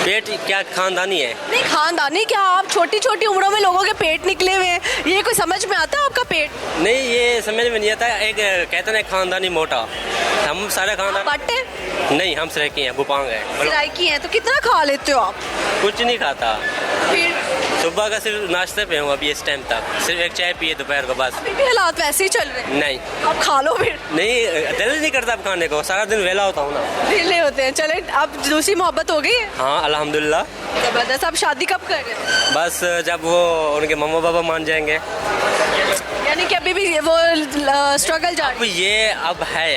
पेट क्या खानदानी है? नहीं खानदानी क्या, आप छोटी छोटी उम्रों में लोगों के पेट निकले हुए हैं, ये कोई समझ में आता है आपका पेट? नहीं, ये समझ में नहीं आता। एक कहते हैं खानदानी मोटा, हम सारे खानदान पट्टे नहीं, हम सराइकी हैं, बुपांग हैं। सराइकी हैं, तो कितना खा लेते हो आप? कुछ नहीं खाता। फिर सुबह का सिर्फ नाश्ते पे हूँ अभी इस टाइम तक, सिर्फ एक चाय पिए दोपहर को बस। अभी भी हालात वैसे ही चल रहे हैं? नहीं। आप खा लो फिर। नहीं, दिल नहीं करता अब खाने को, सारा दिन वेला होता हूँ ना। ढीले होते हैं। चले, अब दूसरी मोहब्बत हो गई है? हाँ अल्हम्दुलिल्लाह। जबरदस्त। आप शादी कब कर रहे हैं? बस जब वो उनके मम्मा पापा मान जाएंगे। यानी कि अभी भी वो स्ट्रगल जा अब रही ये अब है,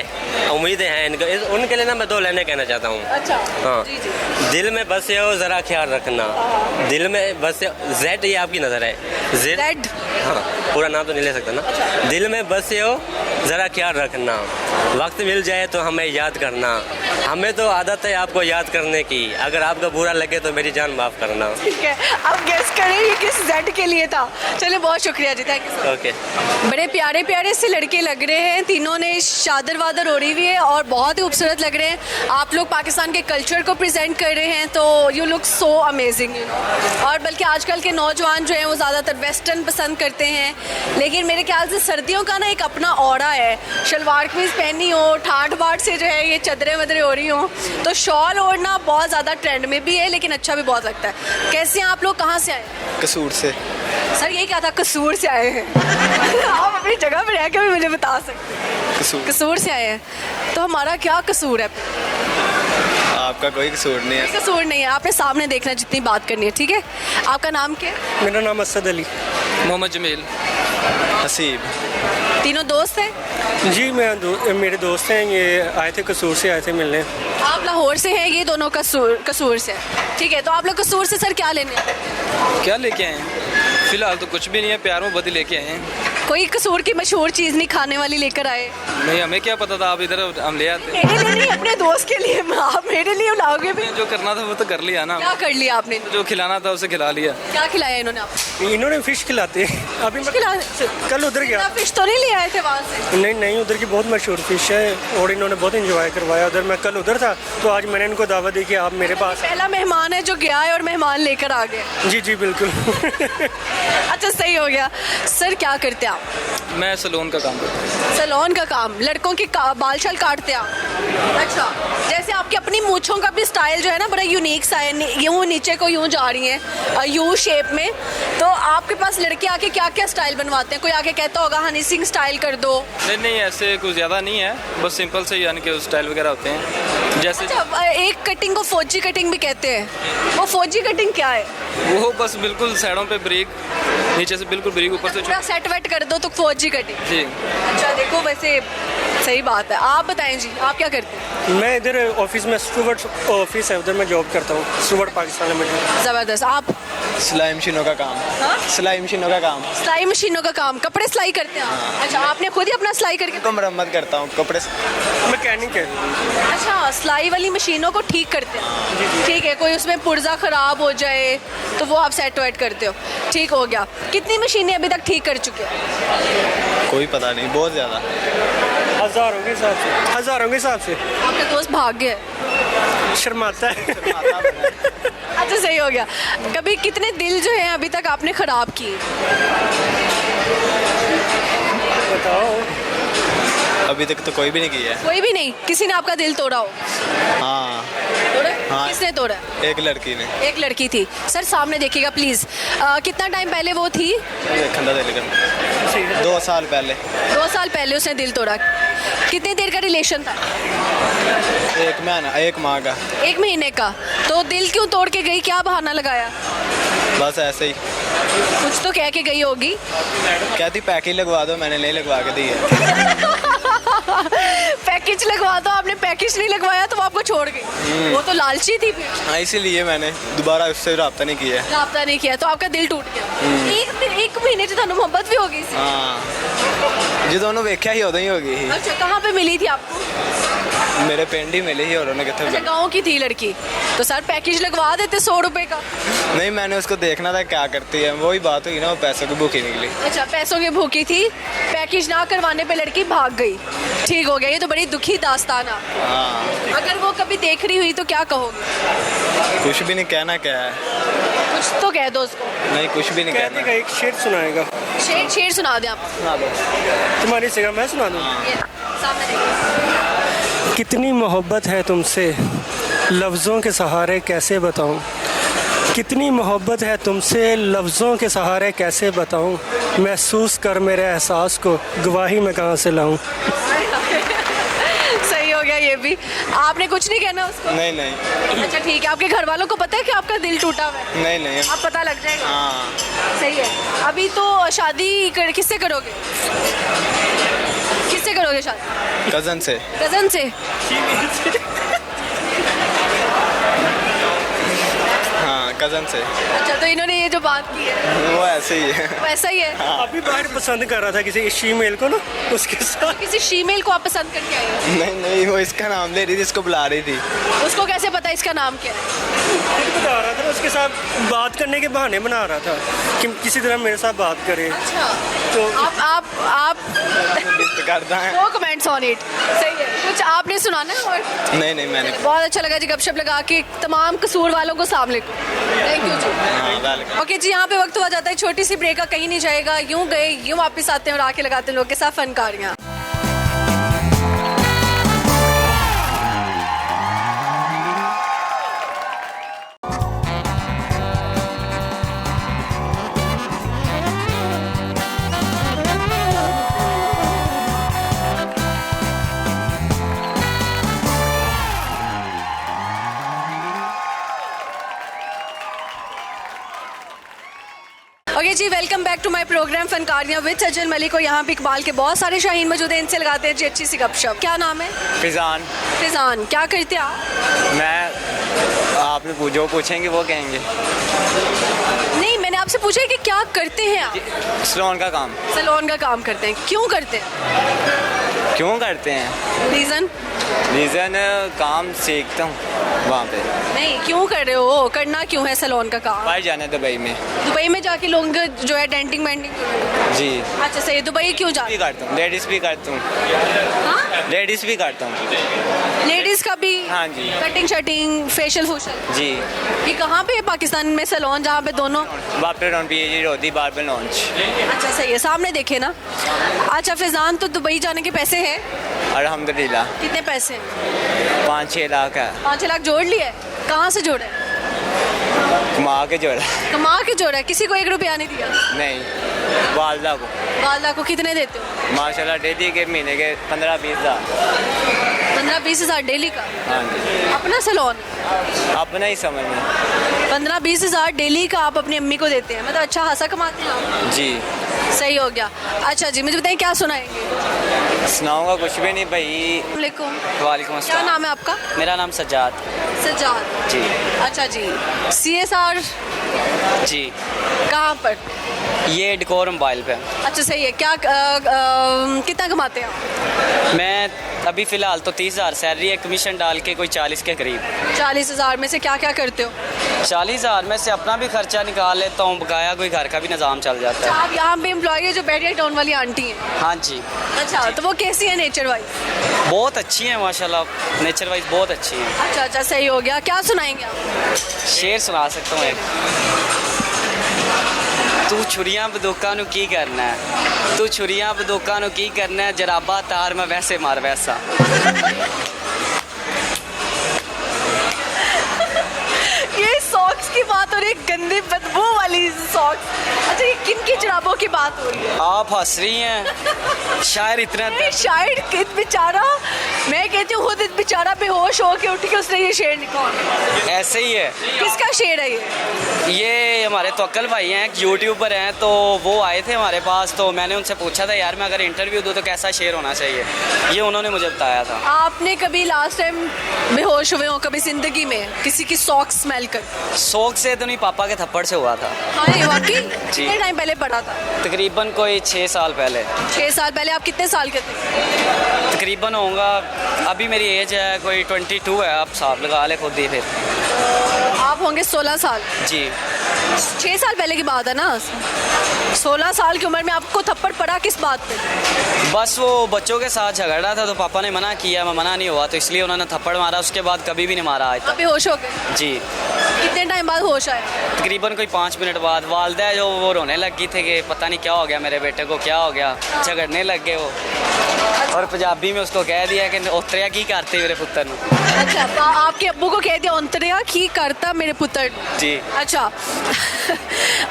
उम्मीदें हैं इनको, उनके लिए ना मैं 2 लाइनें कहना चाहता हूँ। है। अच्छा हाँ, जी जी दिल में बसे हो ज़रा ख्याल रखना, दिल में बसे जेड, ये आपकी नज़र है जेड, रेड हाँ पूरा नाम तो नहीं ले सकता ना। दिल में बसे हो ज़रा ख्याल रखना, वक्त मिल जाए तो हमें याद करना, हमें तो आदत है आपको याद करने की, अगर आपको बुरा लगे तो मेरी जान माफ़ करना। ठीक है, अब गेस करें ये किस जेड के लिए था। चलिए बहुत शुक्रिया जी, थैंक यू। ओके। बड़े प्यारे प्यारे से लड़के लग रहे हैं, तीनों ने चादर वादर ओढ़ी हुई है और बहुत ही खूबसूरत लग रहे हैं। आप लोग पाकिस्तान के कल्चर को प्रेजेंट कर रहे हैं, तो you look so amazing you know. और बल्कि आजकल के नौजवान जो हैं वो ज़्यादातर वेस्टर्न पसंद करते हैं, लेकिन मेरे ख्याल से सर्दियों का ना एक अपना ऑरा है। शलवार कमीज पहनी हो, ठाट बाट से जो है ये चदरें वदरें हो रही हो, तो शॉल ओढ़ना बहुत ज़्यादा ट्रेंड में भी है, लेकिन अच्छा भी बहुत लगता है। कैसे हैं आप लोग, कहाँ से आए? कसूर से। सर ये क्या था, कसूर से आए हैं? आप अपनी जगह पर रह के भी मुझे बता सकते हैं। कसूर से आए हैं, तो हमारा क्या कसूर है? आपका कोई कसूर नहीं है। कसूर नहीं है, आपने सामने देखना है, जितनी बात करनी है। ठीक है, आपका नाम क्या है? मेरा नाम असद अली। मोहम्मद जमील। हसीब। तीनों दोस्त हैं? जी मेरे दोस्त हैं, ये आए थे कसूर से आए थे मिलने। आप लाहौर से हैं, ये दोनों कसूर से हैं। ठीक है, तो आप लोग कसूर से सर क्या लेने हैं? क्या लेके आए हैं? फिलहाल तो कुछ भी नहीं है, प्यार मोहब्बत ही लेके आए हैं। कोई कसूर की मशहूर चीज़ नहीं खाने वाली लेकर आए? नहीं, हमें क्या पता था आप इधर हम ले आते। मेरे लिए नहीं, अपने दोस्त के लिए। आप मेरे लिए लाओगे भी? जो करना था वो तो कर लिया ना। क्या कर लिया आपने? जो खिलाना था उसे खिला लिया। क्या खिलाया इन्होंने आपको? इन्होंने फ़िश खिलाते हैं। अभी मैं कल उधर गया। फिश तो नहीं ले आए थे वहाँ से? नहीं, उधर की बहुत मशहूर फ़िश है और इन्होंने बहुत इंजॉय करवाया उधर। मैं कल उधर था तो आज मैंने इनको दावत दी कि आप मेरे पास। पहला मेहमान है जो गया है और मेहमान लेकर आ गया। जी बिल्कुल। अच्छा, सही हो गया। सर क्या करते हैं आप? मैं सैलून का काम करता हूँ। सैलून का काम, लड़कों के बाल शाल काटते हैं आप? अच्छा, जैसे आपकी अपनी मूंछों का भी स्टाइल जो है ना बड़ा यूनिक सा है, यूँ नीचे को यूँ जा रही है यू शेप में, तो आपके पास लड़के आके क्या क्या स्टाइल बनवाते हैं? कोई आके कहता होगा हनी सिंह स्टाइल कर दो? नहीं, ऐसे कुछ ज़्यादा नहीं है, बस सिंपल से यानी कि स्टाइल वगैरह होते हैं जैसे। अच्छा, एक कटिंग को फौजी कटिंग भी कहते हैं, वो फौजी कटिंग क्या है? वो बस बिल्कुल साइडों पे ब्रेक, नीचे से बिल्कुल ब्रेक, ऊपर से पूरा सेट वेट कर दो तो फौजी कटिंग। जी। अच्छा, देखो वैसे सही बात है। आप बताएं जी, आप क्या करते हैं? मैं इधर ऑफिस में, स्टूवर्ट ऑफिस है उधर मैं जॉब करता हूँ, स्टूवर्ट पाकिस्तान लिमिटेड। ज़बरदस्त। आप? सिलाई मशीनों का काम। हाँ? सिलाई मशीनों का काम। सिलाई मशीनों का काम, कपड़े सिलाई करते हैं आप? अच्छा, आपने खुद ही अपना सिलाई करके? तो मरम्मत करता हूँ कपड़े। मैकेनिक है। अच्छा, सिलाई वाली मशीनों को ठीक करते हैं? ठीक है, कोई उसमें पुर्जा ख़राब हो जाए तो वो आप सेट वेट करते हो, ठीक हो गया। कितनी मशीनें अभी तक ठीक कर चुके हैं? कोई पता नहीं, बहुत ज़्यादा। हज़ारों के हिसाब से। आपका दोस्त भाग गया? शर्माता है। अच्छा, सही हो गया। कभी कितने दिल जो हैं अभी तक आपने ख़राब किए? बताओ। अभी तक तो कोई भी नहीं किया है। कोई भी नहीं? किसी ने आपका दिल तोड़ा हो? हाँ, तोड़ा? हाँ। किसने तोड़ा? एक लड़की ने। एक लड़की थी। सर सामने देखिएगा प्लीज़। कितना टाइम पहले वो थी? खंदा दे लेकर 2 साल पहले। 2 साल पहले उसने दिल तोड़ा। कितनी देर का रिलेशन था? 1 महीना, 1 माह का। 1 महीने का। तो दिल क्यों तोड़ के गई, क्या बहाना लगाया? बस ऐसे ही। कुछ तो कह के गई होगी। कहती पैकेज लगवा दो, मैंने नहीं लगवा के दी है। पैकेज लगवा दो, आपने पैकेज नहीं लगवाया तो वो आपको छोड़ गई। वो तो लालची थी फिर। हाँ, इसीलिए मैंने दोबारा उससे रब्ता नहीं किया है। राब्ता नहीं किया तो आपका दिल टूट गया। एक महीने से थानू मोहब्बत भी हो गई सी? हाँ, जो दोनों वेख्या ही उदों ही हो गई। अच्छा, कहाँ पे मिली थी आपको? मेरे पिंड ही मिली ही और उन्होंने अच्छा, कितने। गाँव की थी लड़की, तो सर पैकेज लगवा देते 100 रुपए का। नहीं, मैंने उसको देखना था क्या करती है, वही बात हुई ना, वो पैसों की भूखी निकली। अच्छा, पैसों की भूखी थी, पैकेज ना करवाने पे लड़की भाग गई। ठीक हो गया, ये तो बड़ी दुखी दास्तान है। हाँ, अगर वो कभी देख रही हुई तो क्या कहोगे? कुछ भी नहीं कहना, क्या है। कुछ तो कह दो उसको। नहीं, कुछ भी नहीं कहने कहना। का एक शेर सुनाएगा। शेर सुना दे आप। सुना दो। तुम्हारी जगह मैं सुना दूँ। ये सामने देखिए। कितनी मोहब्बत है तुमसे, लफ्ज़ों के सहारे कैसे बताऊं। कितनी मोहब्बत है तुमसे, लफ्ज़ों के सहारे कैसे बताऊं। महसूस कर मेरे एहसास को, गवाही मैं कहाँ से लाऊं। सही हो गया ये बेबी। आपने कुछ नहीं कहना उसको? नहीं नहीं अच्छा ठीक है। आपके घर वालों को पता है कि आपका दिल टूटा हुआ है? नहीं नहीं आप पता लग जाएगा। हाँ सही है। अभी तो शादी किससे करोगे? किससे करोगे शादी? कज़न से। कजन से? हाँ कज़न से। अच्छा तो इन्होंने ये जो बात की है वो ऐसे ही है। वैसा ही है। अभी बाहर पसंद कर रहा था किसी फीमेल को ना, उसके साथ। किसी फीमेल को आप पसंद करके आए हो? नहीं नहीं वो इसका नाम ले रही थी, इसको बुला रही थी। उसको कैसे पता इसका नाम क्या है? बता रहा था, उसके साथ बात करने के बहाने बना रहा था कि किसी तरह मेरे साथ बात करे। अच्छा तो आप गिफ्ट करता है। No comments on it. सही है। कुछ आपने सुनाना है और? नहीं नहीं मैंने। बहुत अच्छा लगा जी गपशप लगा के तमाम कसूर वालों को सामने को। थैंक यू जी। हाँ वेलकम। ओके जी, यहाँ पे वक्त हुआ जाता है छोटी सी ब्रेक का, कहीं नहीं जाएगा। यूं गए यूं वापस आते हैं और आके लगाते हैं लोग के साथ फनकारियाँ। ओके जी, welcome back to my program फनकारियाँ विद सजल मलिक। और यहाँ पे इकबाल के बहुत सारे शाहीन मौजूद हैं, इनसे लगाते हैं जी अच्छी सी गपशप। क्या नाम है? फिजान। फिजान, क्या करते हैं आप? मैं आपने जो पूछेंगे वो कहेंगे। नहीं, मैंने आपसे पूछा है कि क्या करते हैं आप? सलोन का काम। सैलून का काम करते हैं। क्यों करते हैं? क्यों करते हैं? रीज़न? रीज़न काम सीखता हूँ वहाँ पे। नहीं, क्यों कर रहे हो? करना क्यों है सैलून का काम? बाहर जाना है दुबई में। दुबई में जाके लोग जो है डेंटिंग वेंटिंग। जी अच्छा सही है। दुबई क्यों जा? भी करता हूँ, लेडीज़ भी करता हूँ। हाँ? लेडीज़ भी करता हूँ। लेडीज़ का भी? हाँ जी। कटिंग शटिंग फेशियल फूशियल? जी। ये कहाँ पे है पाकिस्तान में सैलून जहाँ पे दोनों? बापर रॉन पी रोदी बार्बर लॉन्च। अच्छा सही है, सामने देखे ना। अच्छा फिजान, तो दुबई जाने के पैसे हैं? अल्हम्दुलिल्लाह। कितने पैसे? 5-6 लाख है। 5 लाख जोड़ लिए? कहाँ से जोड़े? कमा के जोड़ा। कमा के जोड़ा है? किसी को 1 रुपया नहीं दिया? नहीं, वालदा को। वालदा को कितने देते हो? माशाल्लाह डेली के महीने के 15-20 हज़ार। 15-20 हज़ार डेली का? हाँ जी। अपना सैलून? अपना ही समझ में। 15-20 हज़ार डेली का आप अपनी अम्मी को देते हैं, मतलब अच्छा खासा कमाते हैं आप? जी। सही हो गया। अच्छा जी, मुझे बताइए क्या सुनाएंगे? सुनाऊंगा कुछ भी नहीं भाई। वालेकुम। वालेकुम क्या नाम है आपका? मेरा नाम सज्जाद। सज्जाद जी। अच्छा जी। CSR जी। कहाँ पर? ये डिकोर मोबाइल पे। अच्छा सही है। क्या कितना कमाते हैं आप? मैं अभी फ़िलहाल तो 30,000 सैलरी है, कमीशन डाल के कोई 40 के करीब। 40 हज़ार में से क्या क्या करते हो? 40,000 में से अपना भी खर्चा निकाल लेता हूँ, बकाया कोई घर का भी निज़ाम चल जाता अच्छा, है। आप यहाँ पे एम्प्लॉय है जो बैरियर टाउन वाली आंटी हैं? हाँ जी। अच्छा, तो वो कैसी है नेचर वाइज? बहुत अच्छी है माशाल्लाह, नेचर वाइज बहुत अच्छी है। अच्छा अच्छा सही हो गया। क्या सुनाएंगे आप? शेर सुना सकता हूँ एक। तू छुरियां बंदूकां नू की करना है, तू छुरियां बंदूकां नू की करना है, जराबा तार मैं वैसे मार वैसा। ये सॉक्स की बात हो रही है, गंदी बदबू वाली सॉक्स। अच्छा, ये किन की जराबों की बात हो रही है? आप हंस रही हैं, शायर इतना ये शायर कित बेचारा, मैं कहती हूँ खुद बेचारा बेहोश हो के उठ के उसने ये शेर निकाला। ऐसे ही है। किसका शेर है ये हमारे तवक्कल भाई हैं, एक यूट्यूबर हैं, तो वो आए थे हमारे पास, तो मैंने उनसे पूछा था यार मैं अगर इंटरव्यू दूँ तो कैसा शेर होना चाहिए, ये उन्होंने मुझे बताया था। आपने कभी लास्ट टाइम बेहोश हुए हो कभी जिंदगी में किसी की सॉक्स स्मेल कर? शौक से तो नहीं, पापा के थप्पड़ से हुआ था। हाँ ये वाकई? कितने टाइम पहले पढ़ा था? तकरीबन कोई 6 साल पहले। 6 साल पहले? आप कितने साल के थे? तकरीबन होऊंगा, अभी मेरी एज है कोई 22 है, आप हिसाब लगा ले खुद ही फिर। आप होंगे 16 साल? जी। 6 साल पहले की बात है ना। 16 साल की उम्र में आपको थप्पड़ पड़ा किस बात पे? बस वो बच्चों के साथ झगड़ा था तो पापा ने मना किया, मैं मना नहीं हुआ तो इसलिए उन्होंने थप्पड़ मारा, उसके बाद कभी भी नहीं मारा आज आप तक। बेहोश हो गए? जी। कितने टाइम बाद होश आया? तकरीबन कोई 5 मिनट बाद। वालदा जो वो रोने लगी थे कि पता नहीं क्या हो गया मेरे बेटे को, क्या हो गया, झगड़ने लग गए वो, और पंजाबी में उसको कह दिया कि उतरिया की करते मेरे पुत्र ने। अच्छा, तो आपके अब्बू को कह दिया उतरिया की करता मेरे पुत्र? जी। अच्छा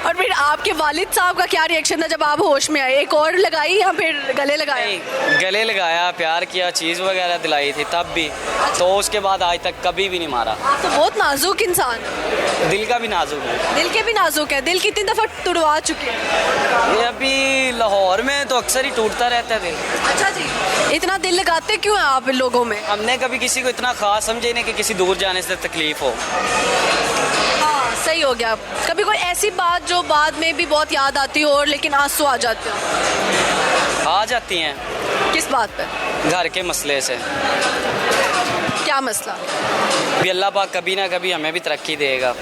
और फिर आपके वालिद साहब का क्या रिएक्शन था जब आप होश में आए? एक और लगाई या फिर गले लगाए? नहीं, गले लगाया, प्यार किया, चीज़ वगैरह दिलाई थी तब भी, तो उसके बाद आज तक कभी भी नहीं मारा। आप तो बहुत नाजुक इंसान हैं। दिल का भी नाजुक है। दिल के भी नाजुक है। दिल कितनी दफ़ा तुड़वा चुके हैं? ये अभी लाहौर में तो अक्सर ही टूटता रहता है दिल। अच्छा जी, इतना दिल लगाते क्यों हैं आप लोगों में? हमने कभी किसी को इतना खास समझे नहीं कि किसी दूर जाने से तकलीफ हो। हाँ, सही हो गया। कभी कोई ऐसी बात जो बाद में भी बहुत याद आती हो और लेकिन आंसू आ जाते हो? आ जाती हैं। किस बात पे? घर के मसले से। क्या मसला? भी अल्लाह पाक कभी ना कभी हमें भी तरक्की देगा।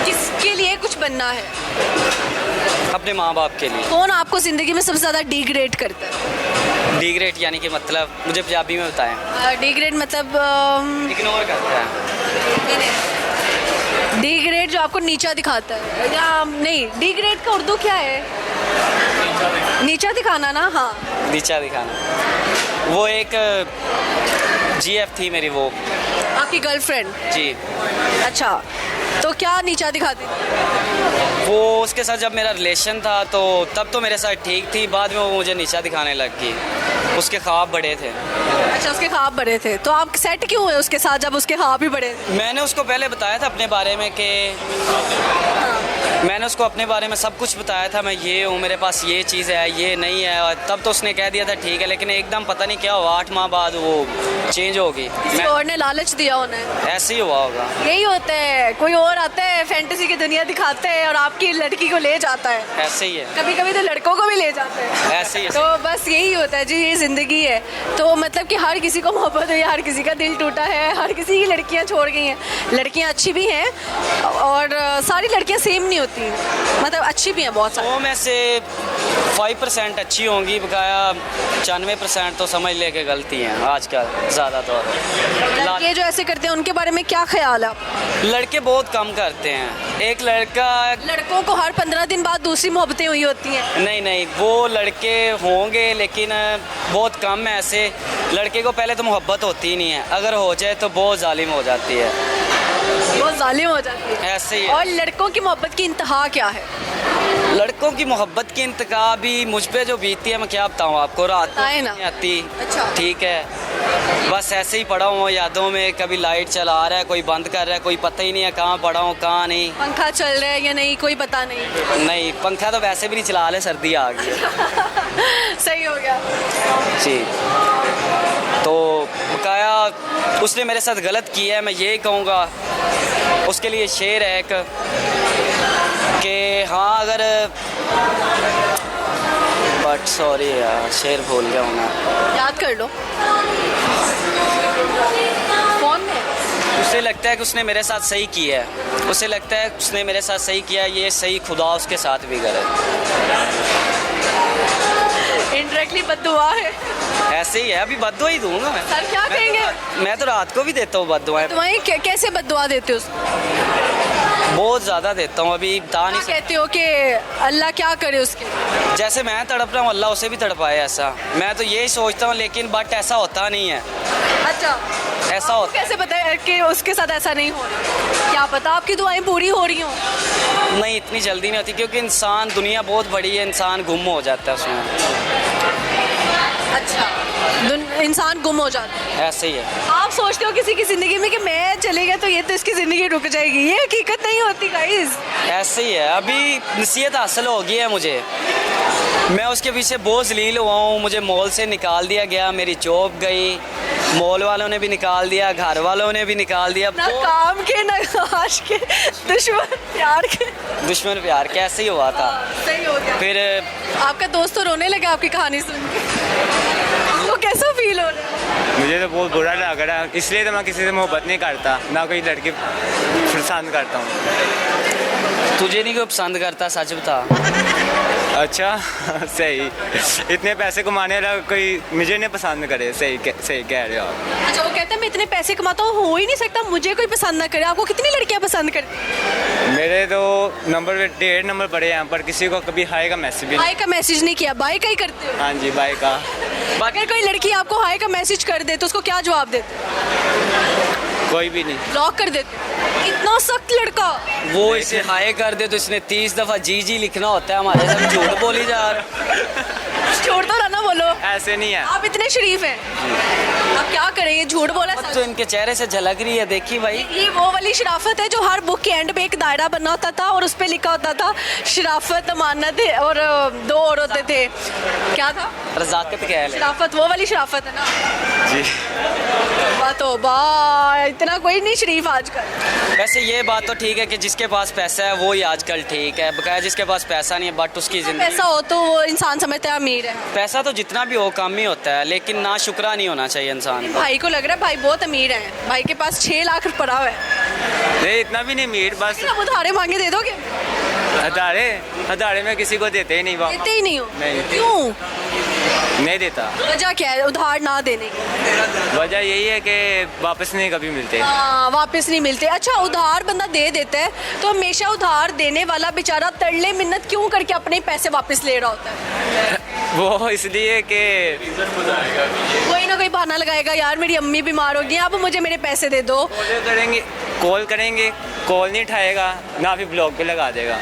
किसके लिए कुछ बनना है? अपने माँ बाप के लिए। कौन आपको ज़िंदगी में सबसे ज़्यादा डिग्रेड करता है? डिग्रेड यानी कि मतलब मुझे पंजाबी में बताएं। डिग्रेड मतलब इग्नोर करता है। डिग्रेड जो आपको नीचा दिखाता है या नहीं? डिग्रेड का उर्दू क्या है? नीचा दिखाना ना। हाँ, नीचा दिखाना। वो एक GF थी मेरी, वो आपकी गर्लफ्रेंड? जी। अच्छा, तो क्या नीचा दिखाती थी? वो उसके साथ जब मेरा रिलेशन था तो तब तो मेरे साथ ठीक थी, बाद में वो मुझे नीचा दिखाने लग गई। उसके ख्वाब बड़े थे। अच्छा, उसके ख्वाब बड़े थे, तो आप सेट क्यों हुए उसके साथ जब उसके ख्वाब भी बड़े थे? मैंने उसको पहले बताया था अपने बारे में कि मैंने उसको अपने बारे में सब कुछ बताया था, मैं ये हूँ, मेरे पास ये चीज़ है, ये नहीं है, और तब तो उसने कह दिया था ठीक है, लेकिन एकदम पता नहीं क्या हुआ, 8 माह बाद वो चेंज हो गई। किसी और ने लालच दिया उन्हें? ऐसे ही हुआ होगा। यही होता है, कोई और आता है फैंटेसी की दुनिया दिखाते हैं और आपकी लड़की को ले जाता है। ऐसे ही है। कभी कभी तो लड़कों को भी ले जाते हैं। ऐसे ही है। तो बस यही होता है जी, ये ज़िंदगी है। तो मतलब कि हर किसी को मोहब्बत हुई, हर किसी का दिल टूटा है, हर किसी की लड़कियां छोड़ गई हैं। लड़कियां अच्छी भी हैं और सारी लड़कियां सेम नहीं होती, मतलब अच्छी भी हैं बहुत सारी। वो में से 5% अच्छी होंगी, बकाया 95% तो समझ ले के गलती हैं आजकल ज़्यादातर। लड़के जो ऐसे करते हैं उनके बारे में क्या ख्याल है? लड़के बहुत कम करते हैं। एक लड़कों को हर 15 दिन बाद दूसरी मोहब्बतें हुई होती हैं। नहीं, वो लड़के होंगे लेकिन बहुत कम है ऐसे। लड़के को पहले तो मोहब्बत होती ही नहीं है, अगर हो जाए तो बहुत जालिम हो जाती है, बहुत जालिम हो जाती है। ऐसे ही। और लड़कों की मोहब्बत की इंतहा क्या है? लड़कों की मोहब्बत की इंतहा भी मुझ पे जो बीतती है मैं क्या बताऊँ आपको, रात को बताएं ना। नहीं आती। अच्छा। ठीक है, बस ऐसे ही पड़ा हूँ यादों में, कभी लाइट चला रहा है, कोई बंद कर रहा है, कोई पता ही नहीं है कहाँ पड़ा हूँ कहाँ नहीं। पंखा चल रहा है या नहीं कोई पता नहीं। नहीं, पंखा तो वैसे भी नहीं चला रहे, सर्दी आ गई। सही हो गया जी। तो बकाया उसने मेरे साथ गलत किया है, मैं ये कहूँगा। उसके लिए शेर है एक कि हाँ अगर, बट सॉरी यार, शेर भूल गया हूँ मैं। याद कर लो फोन में। उसे लगता है कि उसने मेरे साथ सही किया है, उसे लगता है उसने मेरे साथ सही किया, ये सही खुदा उसके साथ भी करे। इनडायरेक्टली बद्दुआ है। ऐसे ही है, अभी बद्दुआ ही दूंगा मैं। सर क्या कहेंगे? मैं तो रात को भी देता हूँ बद्दुआएं। तुम्हारी कैसे बद्दुआ देते हो उसको? बहुत ज़्यादा देता हूँ, अभी बता नहीं क्या कहते हो कि अल्लाह क्या करे उसके? जैसे मैं तड़प रहा हूँ अल्लाह उसे भी तड़पाए, ऐसा मैं तो यही सोचता हूँ, लेकिन बट ऐसा होता नहीं है। अच्छा, ऐसा होता कैसे पता है कि उसके साथ ऐसा नहीं हो रहा? क्या पता आपकी दुआएं पूरी हो रही हों। नहीं, इतनी जल्दी नहीं होती, क्योंकि इंसान, दुनिया बहुत बड़ी है, इंसान गुम हो जाता है उसमें। अच्छा, इंसान गुम हो जाता है। ऐसे ही है। आप सोचते हो किसी की ज़िंदगी में कि मैं चले गया तो ये तो इसकी ज़िंदगी रुक जाएगी, ये हकीकत नहीं होती गाइस। ऐसे ही है, अभी नसीहत हासिल हो गई है मुझे, मैं उसके पीछे बहुत जलील हुआ हूँ। मुझे मॉल से निकाल दिया गया, मेरी जॉब गई, मॉल वालों ने भी निकाल दिया, घर वालों ने भी निकाल दिया। ना काम के ना आश के, दुश्मन प्यार के। दुश्मन प्यार के, ऐसे ही हुआ था। सही हो गया। फिर आपका दोस्त तो रोने लगा आपकी कहानी सुन के, आपको कैसा फील हो रहा है? मुझे तो बहुत बुरा लग रहा है, इसलिए तो मैं किसी से मोहब्बत नहीं करता, ना कोई लड़की पसंद करता हूँ। तुझे नहीं कोई पसंद करता, सच बता। अच्छा सही, इतने पैसे कमाने वाला कोई मुझे नहीं पसंद करे। सही कह रहे हो आप। अच्छा, वो कहते हैं मैं इतने पैसे कमाता हूँ, हो ही नहीं सकता मुझे कोई पसंद ना करे। आपको कितनी लड़कियाँ पसंद करती? मेरे तो नंबर 1.5 नंबर पड़े हैं, पर किसी को कभी हाई का मैसेज भी हाई का मैसेज नहीं किया, बाय का ही करते हो? हाँ जी, बाय का। अगर कोई लड़की आपको हाई का मैसेज कर दे तो उसको क्या जवाब देते? कोई भी नहीं। ब्लॉक कर देते? इतना सख्त लड़का। वो इसे हाय कर दे तो इसने 30 दफ़ा जी जी लिखना होता है, हमारे साथ झूठ बोली जा रहा। छोड़ तो ना बोलो, ऐसे नहीं है। आप इतने शरीफ हैं, आप क्या करें, ये झूठ बोला अब सच। तो इनके चेहरे से झलक रही है, देखी भाई। ये वो वाली शराफत है जो हर बुक के एंड पे एक दायरा बना होता था और उस पे लिखा होता था शराफत, अमानत और दो और होते थे, क्या था? रज़ाकत कह ले। शराफत, वो वाली शराफत है ना जी। तौबा, इतना कोई नहीं शरीफ आजकल। वैसे ये बात तो ठीक है कि जिसके पास पैसा है वो ही आजकल ठीक है, बकाया जिसके पास पैसा नहीं है बट उसकी ज़िंदगी। पैसा हो तो वो इंसान समझता है अमीर है। पैसा तो जितना भी हो कम ही होता है, लेकिन ना शुक्रा नहीं होना चाहिए इंसान को। भाई को लग रहा है भाई बहुत अमीर है, भाई के पास 6 लाख पड़ा हुआ है। नहीं, इतना भी नहीं मीर, बस अब उधारे मांगे दे दोगे? हदारे में किसी को देते ही नहीं। देते ही नहीं हो? नहीं। क्यों? नहीं देता। वजह क्या है उधार ना देने की? वजह यही है कि वापस नहीं कभी मिलते। हाँ, वापस नहीं मिलते। अच्छा, उधार बंदा दे देता है तो हमेशा उधार देने वाला बेचारा तरले मिन्नत क्यों करके अपने पैसे वापस ले रहा होता है? वो इसलिए कि कोई ना कोई बहाना लगाएगा, यार मेरी अम्मी बीमार होगी, अब मुझे मेरे पैसे दे दो। कॉल करेंगे, कॉल नहीं उठाएगा ना, फिर ब्लॉक पे लगा देगा।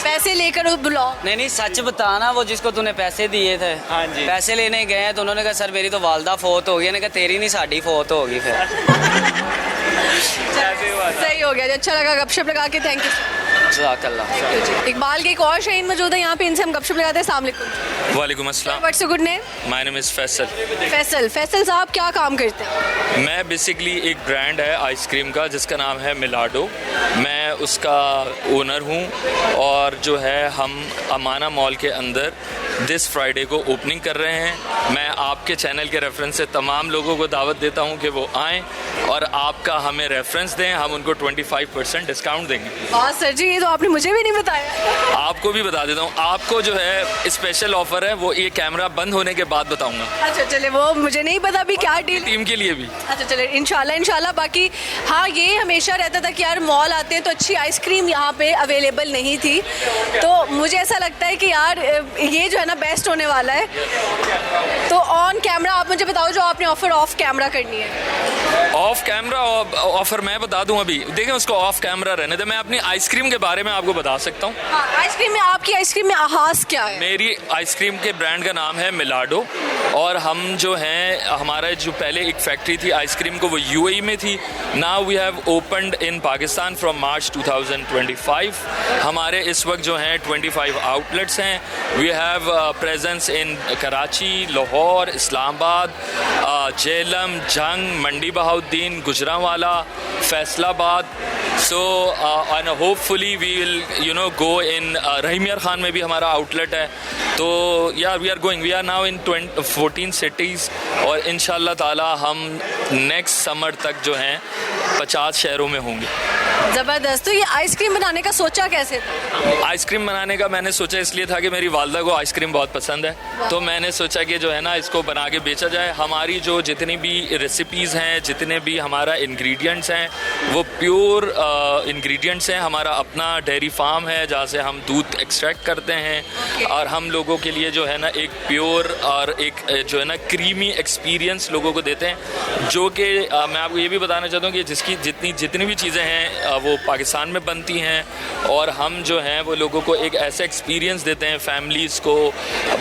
पैसे लेकर वो ब्लॉक। नहीं सच बताना, वो जिसको तूने पैसे दिए थे, हाँ जी, पैसे लेने गए हैं तो उन्होंने कहा सर मेरी तो वालदा फोत हो गई, मैंने कहा तेरी नहीं साड़ी फोत होगी। फिर सही हो गया, अच्छा लगा गपशप लगा के, थैंक यू। इकबाल के एक और शहीन मौजूद है यहाँ पे, इनसे हम गपशप लगाते हैं। अस्सलाम वालेकुम। वालेकुम अस्सलाम। What's your good name? My name is Faisal. Faisal साहब क्या काम करते हैं? मैं बेसिकली एक ब्रांड है आइसक्रीम का जिसका नाम है मिलाडो, मैं उसका ओनर हूँ। और जो है हम अमाना मॉल के अंदर दिस फ्राइडे को ओपनिंग कर रहे हैं। मैं आपके चैनल के रेफरेंस से तमाम लोगों को दावत देता हूँ कि वो आएँ और आपका हमें रेफरेंस दें, हम उनको 25% डिस्काउंट देंगे। वाह सर जी, ये तो आपने मुझे भी नहीं बताया। आपको भी बता देता हूँ, आपको जो है स्पेशल ऑफर है वो ये कैमरा बंद होने के बाद बताऊँगा। अच्छा चले, वो मुझे नहीं पता भी क्या डील। टीम के लिए भी। अच्छा चले, इंशाल्लाह। बाकी हाँ, ये हमेशा रहता था कि यार मॉल आते हैं तो अच्छी आइसक्रीम यहाँ पे अवेलेबल नहीं थी, तो मुझे ऐसा लगता है कि यार ये जो है ना बेस्ट होने वाला है। तो ऑन कैमरा आप मुझे बताओ जो आपने ऑफर ऑफ कैमरा करनी है। ऑफ कैमरा ऑफर मैं बता दूं, अभी देखें उसको ऑफ कैमरा रहने दे। मैं अपनी आइसक्रीम के बारे में आपको बता सकता हूं। हाँ, आइसक्रीम में आपकी आइसक्रीम में आहास क्या है? मेरी आइसक्रीम के ब्रांड का नाम है मिलाडो, और हम जो हैं, हमारा जो पहले एक फैक्ट्री थी आइसक्रीम को वो यूएई में थी। Now we have opened in Pakistan from March 2025। हमारे इस वक्त जो हैं 25 आउटलेट्स हैं। We have presence in Karachi, Lahore, Islamabad, Jhelum, Jhang, Mandi Bahauddin, Gujranwala, Faisalabad. So and hopefully we will go in Rahim Yar Khan में भी हमारा आउटलेट है। तो यार we are now in 14 cities, और इंशाल्लाह ताला हम नेक्स्ट समर तक जो हैं 50 शहरों में होंगे। ज़बरदस्त। तो ये आइसक्रीम बनाने का सोचा कैसे था? आइसक्रीम बनाने का मैंने सोचा इसलिए था कि मेरी वालदा को आइसक्रीम बहुत पसंद है, तो मैंने सोचा कि जो है ना इसको बना के बेचा जाए। हमारी जो जितनी भी रेसिपीज़ हैं, जितने भी हमारा इंग्रेडिएंट्स हैं, वो प्योर इंग्रेडिएंट्स हैं। हमारा अपना डेयरी फार्म है जहाँ से हम दूध एक्सट्रैक्ट करते हैं, और हम लोगों के लिए जो है ना एक प्योर और एक जो है ना क्रीमी एक्सपीरियंस लोगों को देते हैं, जो कि मैं आपको ये भी बताना चाहता हूँ कि जिसकी जितनी भी चीज़ें हैं वो पाकिस्तान में बनती हैं, और हम जो हैं वो लोगों को एक ऐसा एक्सपीरियंस देते हैं, फैमिलीज़ को,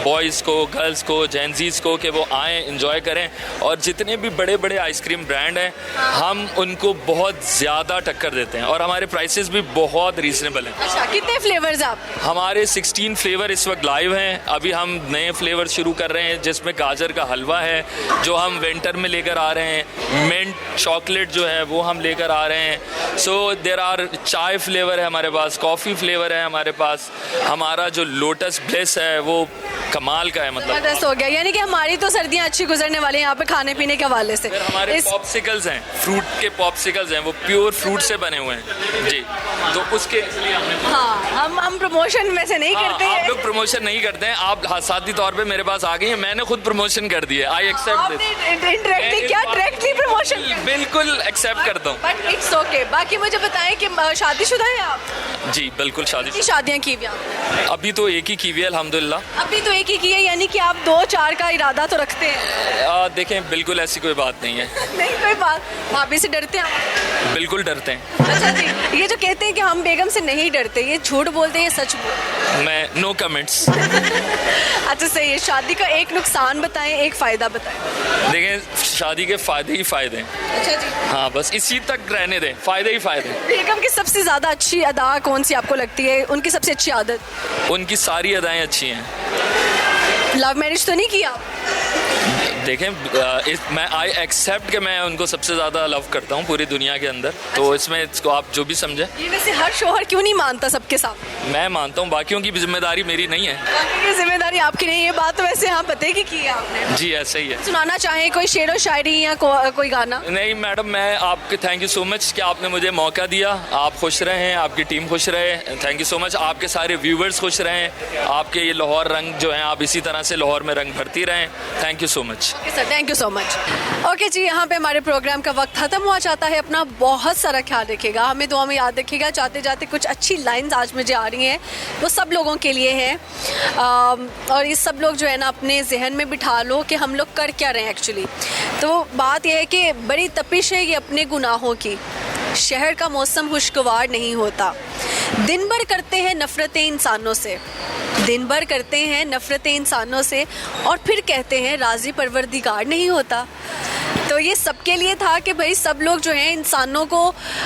बॉयज़ को, गर्ल्स को, जेंजीज़ को, कि वो आएँ, इंजॉय करें। और जितने भी बड़े बड़े आइसक्रीम ब्रांड हैं हम उनको बहुत ज़्यादा टक्कर देते हैं, और हमारे प्राइसेस भी बहुत रीज़नेबल हैं। अच्छा, कितने फ्लेवर्स आप? हमारे 16 फ्लेवर इस वक्त लाइव हैं। अभी हम नए फ्लेवर शुरू कर रहे हैं जिसमें गाजर का हलवा है जो हम विंटर में लेकर आ रहे हैं। मिंट चॉकलेट जो है वो हम लेकर आ रहे हैं। सो देयर आर चाय फ्लेवर है हमारे पास, कॉफ़ी फ्लेवर है हमारे पास। हमारा जो लोटस ब्लेस है वो कमाल का है, मतलब ज़बरदस्त हो गया। यानी कि हमारी तो सर्दियाँ अच्छी गुजरने वाली हैं यहाँ पे खाने पीने के हवाले से। हमारे पॉप्सिकल्स हैं, फ्रूट के पॉप्सिकल्स हैं, वो प्योर फ्रूट से बने हुए हैं जी। तो उसके इसलिए हमने हाँ, हम प्रमोशन वैसे नहीं करते आप हैं। लोग प्रमोशन नहीं करते हैं, आप साथी तौर पे मेरे पास आ गई हैं, मैंने खुद प्रमोशन कर दिया। आई एक्सेप्ट आपने indirectly क्या डायरेक्टली प्रमोशन बिल्कुल एक्सेप्ट करता हूँ। But it's okay. बाकी मुझे बताएं कि शादीशुदा हैं आप? जी बिल्कुल शादी कितनी शादियां की हुई आपने? अभी तो एक ही की हुई है अल्हम्दुलिल्लाह। अभी तो एक ही की है, यानी कि आप 2-4 का इरादा तो रखते हैं? देखें बिल्कुल ऐसी कोई बात नहीं है, नहीं कोई बात। भाभी से डरते हैं आप? बिल्कुल डरते हैं। अच्छा जी, ये जो कहते हैं कि हम बेगम से नहीं डरते, ये झूठ बोलते हैं, ये सच बोलते हैं? मैं नो कमेंट्स। अच्छा सही है। शादी का एक नुकसान बताएं, एक फ़ायदा बताएं। देखें शादी के फ़ायदे ही फ़ायदे हैं। अच्छा जी। हाँ बस इसी तक रहने दें, फ़ायदे ही फ़ायदे हैं। बेगम की सबसे ज़्यादा अच्छी अदा कौन सी आपको लगती है? उनकी सबसे अच्छी आदत? उनकी सारी अदाएँ अच्छी हैं। लव मैरिज तो नहीं किया आप? देखें मैं आई एक्सेप्ट कि मैं उनको सबसे ज़्यादा लव करता हूँ पूरी दुनिया के अंदर, तो इसमें इसको आप जो भी समझें। ये वैसे हर शोहर क्यों नहीं मानता सबके सामने? मैं मानता हूँ, बाकियों की जिम्मेदारी मेरी नहीं है। बाकी की जिम्मेदारी आपकी नहीं है। बात तो वैसे हाँ पते की है आपने। जी ऐसे ही है। सुनाना चाहें कोई शेर व शायरी या कोई गाना? नहीं मैडम, मैं आपके थैंक यू सो मच कि आपने मुझे मौका दिया। आप खुश रहें, आपकी टीम खुश रहे, थैंक यू सो मच। आपके सारे व्यूवर्स खुश रहें, आपके ये लाहौर रंग जो हैं आप इसी तरह से लाहौर में रंग भरती रहें। Thank you so much. Okay sir, thank you so much. Okay जी, यहाँ पे हमारे प्रोग्राम का वक्त खत्म हुआ चाहता है। अपना बहुत सारा ख्याल रखिएगा, हमें दुआ में याद रखिएगा। जाते जाते कुछ अच्छी लाइंस आज मुझे आ रही हैं, वो सब लोगों के लिए हैं। और ये सब लोग जो है ना अपने जहन में बिठा लो कि हम लोग कर क्या रहे हैं एक्चुअली। तो बात यह है कि बड़ी तपिश है ये अपने गुनाहों की। शहर का मौसम खुशगवार नहीं होता। दिन भर करते हैं नफ़रतें इंसानों से, दिन भर करते हैं नफ़रतें इंसानों से, और फिर कहते हैं राज़ी परवरदिगार नहीं होता। तो ये सबके लिए था कि भाई सब लोग जो हैं इंसानों को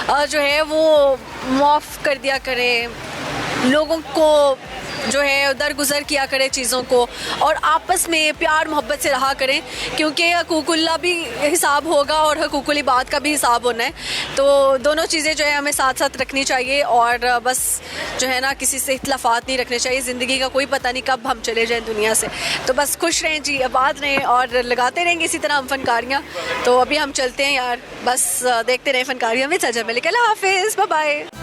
जो है वो माफ़ कर दिया करें, लोगों को जो है दरगुजर किया करें चीज़ों को, और आपस में प्यार मोहब्बत से रहा करें, क्योंकि हकूकुल्लाह भी हिसाब होगा और हकूकुल इबाद का भी हिसाब होना है। तो दोनों चीज़ें जो है हमें साथ साथ रखनी चाहिए, और बस जो है ना किसी से इख्तलाफात नहीं रखने चाहिए। ज़िंदगी का कोई पता नहीं कब हम चले जाएं दुनिया से। तो बस खुश रहें जी, आबाद रहें, और लगाते रहेंगे इसी तरह हम फ़नकारियाँ। तो अभी हम चलते हैं यार, बस देखते रहें फ़नकारियाँ में। सजल मलिक, अल्लाह हाफ़िज़, बाय बाय।